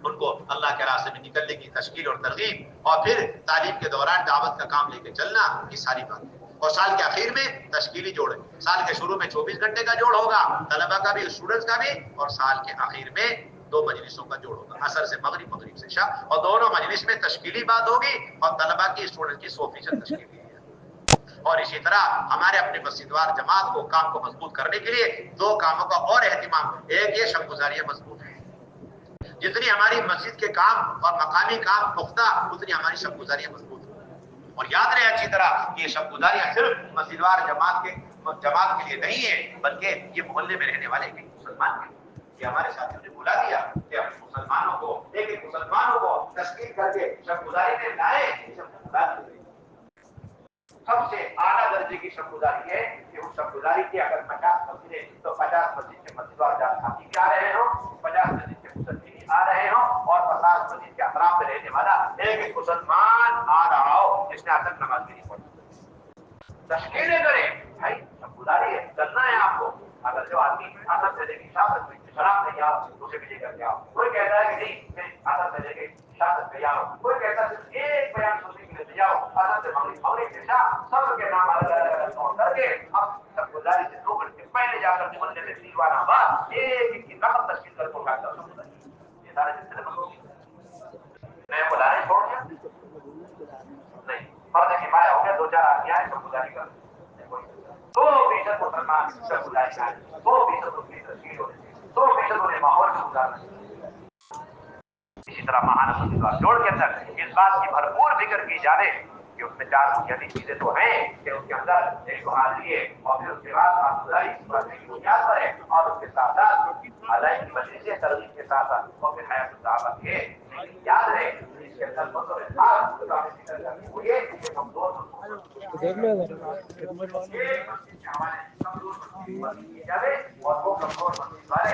ان کو اللہ کے راستے میں نکلنے کی تشکیل اور ترغیب اور پھر تعلیم کے دوران دعوت کا کام لے کے چلنا، یہ ساری بات. اور سال کے آخر میں تشکیلی جوڑ ہے. سال کے شروع میں 24 گھنٹے کا جوڑ ہوگا طلبہ کا بھی، اسٹوڈنٹس کا بھی، اور سال کے آخر میں 2 مجلسوں کا جوڑ ہوگا، عصر سے مغرب، مغرب سے عشاء. اور دونوں مجلس میں تشکیلی بات ہوگی اور طلبہ کی، اسٹوڈنٹ کی 100% تشکیلی ہے. اور اسی طرح ہمارے اپنے مسجد وار جماعت کو کام کو مضبوط کرنے کے لیے دو کاموں کا اور اہتمام، ایک یہ شب گزاریاں مضبوط ہے، جتنی ہماری مسجد کے کام اور مقامی کام پختہ اتنی ہماری شب گزاریاں مضبوط ہیں۔ اور یاد رہے اچھی طرح کہ یہ شب گزاریاں صرف مسجد وار جماعت کے لیے نہیں ہے، بلکہ یہ محلے میں رہنے والے ایک مسلمان کے لیے۔ یہ ہمارے ساتھیوں نے بلا دیا کہ ہم مسلمانوں کو ایک مسلمانوں کو تشکیل کر کے شب گزاری میں لائے، شب گزاری سب سے اعلیٰ درجے کی شب گزاری ہے کہ اس شب گزاری کی اگر 50 مسجدیں تو 50 مسجد کے مسجد وار ساتھی بھی آ رہے ہوں، 50 مسجد کے مسلمان بھی آ رہے ہوں، اور 50 مسجد کے اطراف میں رہنے والا ایک مسلمان آ رہا ہو جس نے اصل نماز بھی نہیں پڑھی۔ تشکیلیں کریں بھائی، سب گزاری ہے، کرنا ہے آپ کو۔ اگر جو آدمی اثر سے لے کے شہادت میں شراب نہیں آؤ اسے بھی لے کر کے آؤ، کوئی کہتا ہے کہ نہیں میں اثر سے لے کے شہادت میں آؤ، کوئی کہتا ہے صرف ایک بیان سننے کے لیے جاؤ، اثر سے مغرب کے شاہ سب کے نام الگ الگ نوٹ کر کے اب سب گزاری سے 2 گھنٹے پہلے جا کر محلے میں دیوانہ بات ایک کی رقم تشکیل کر کو کھاتا ہوں۔ یہ سارے سلسلے میں بلانے چھوڑ دیا نہیں، پردے کی مایا ہو گیا، 2-4 آدمی آئے سب گزاری کر 100% مسلمان سب گزاری کریں، 100% اس کی تشکیل ہونے چاہیے، 100% انہیں ماحول میں گزارنا چاہیے۔ اسی طرح ماہانہ مسجد جوڑ کے اندر اس بات کی بھرپور فکر کی جائے کہ اس میں 4 بنیادی چیزیں تو ہیں کہ اس کے اندر ایک تو حاضری ہے، اور پھر اس کے بعد آپ گزاری پڑھنے کی بنیاد پر ہے، اور اس کے ساتھ ساتھ ادائی کی مجلس ترغیب کے ساتھ ساتھ اور پھر حیات الصحابہ بھی ہے۔ لیکن یاد رہے اس کے اندر بطور خاص جو ہمیں فکر کرنی ہوئی ہے کہ کمزور دیکھ لو مسجد کے حوالے سے کمزور مسجد کی جائے، اور وہ کمزور مسجد والے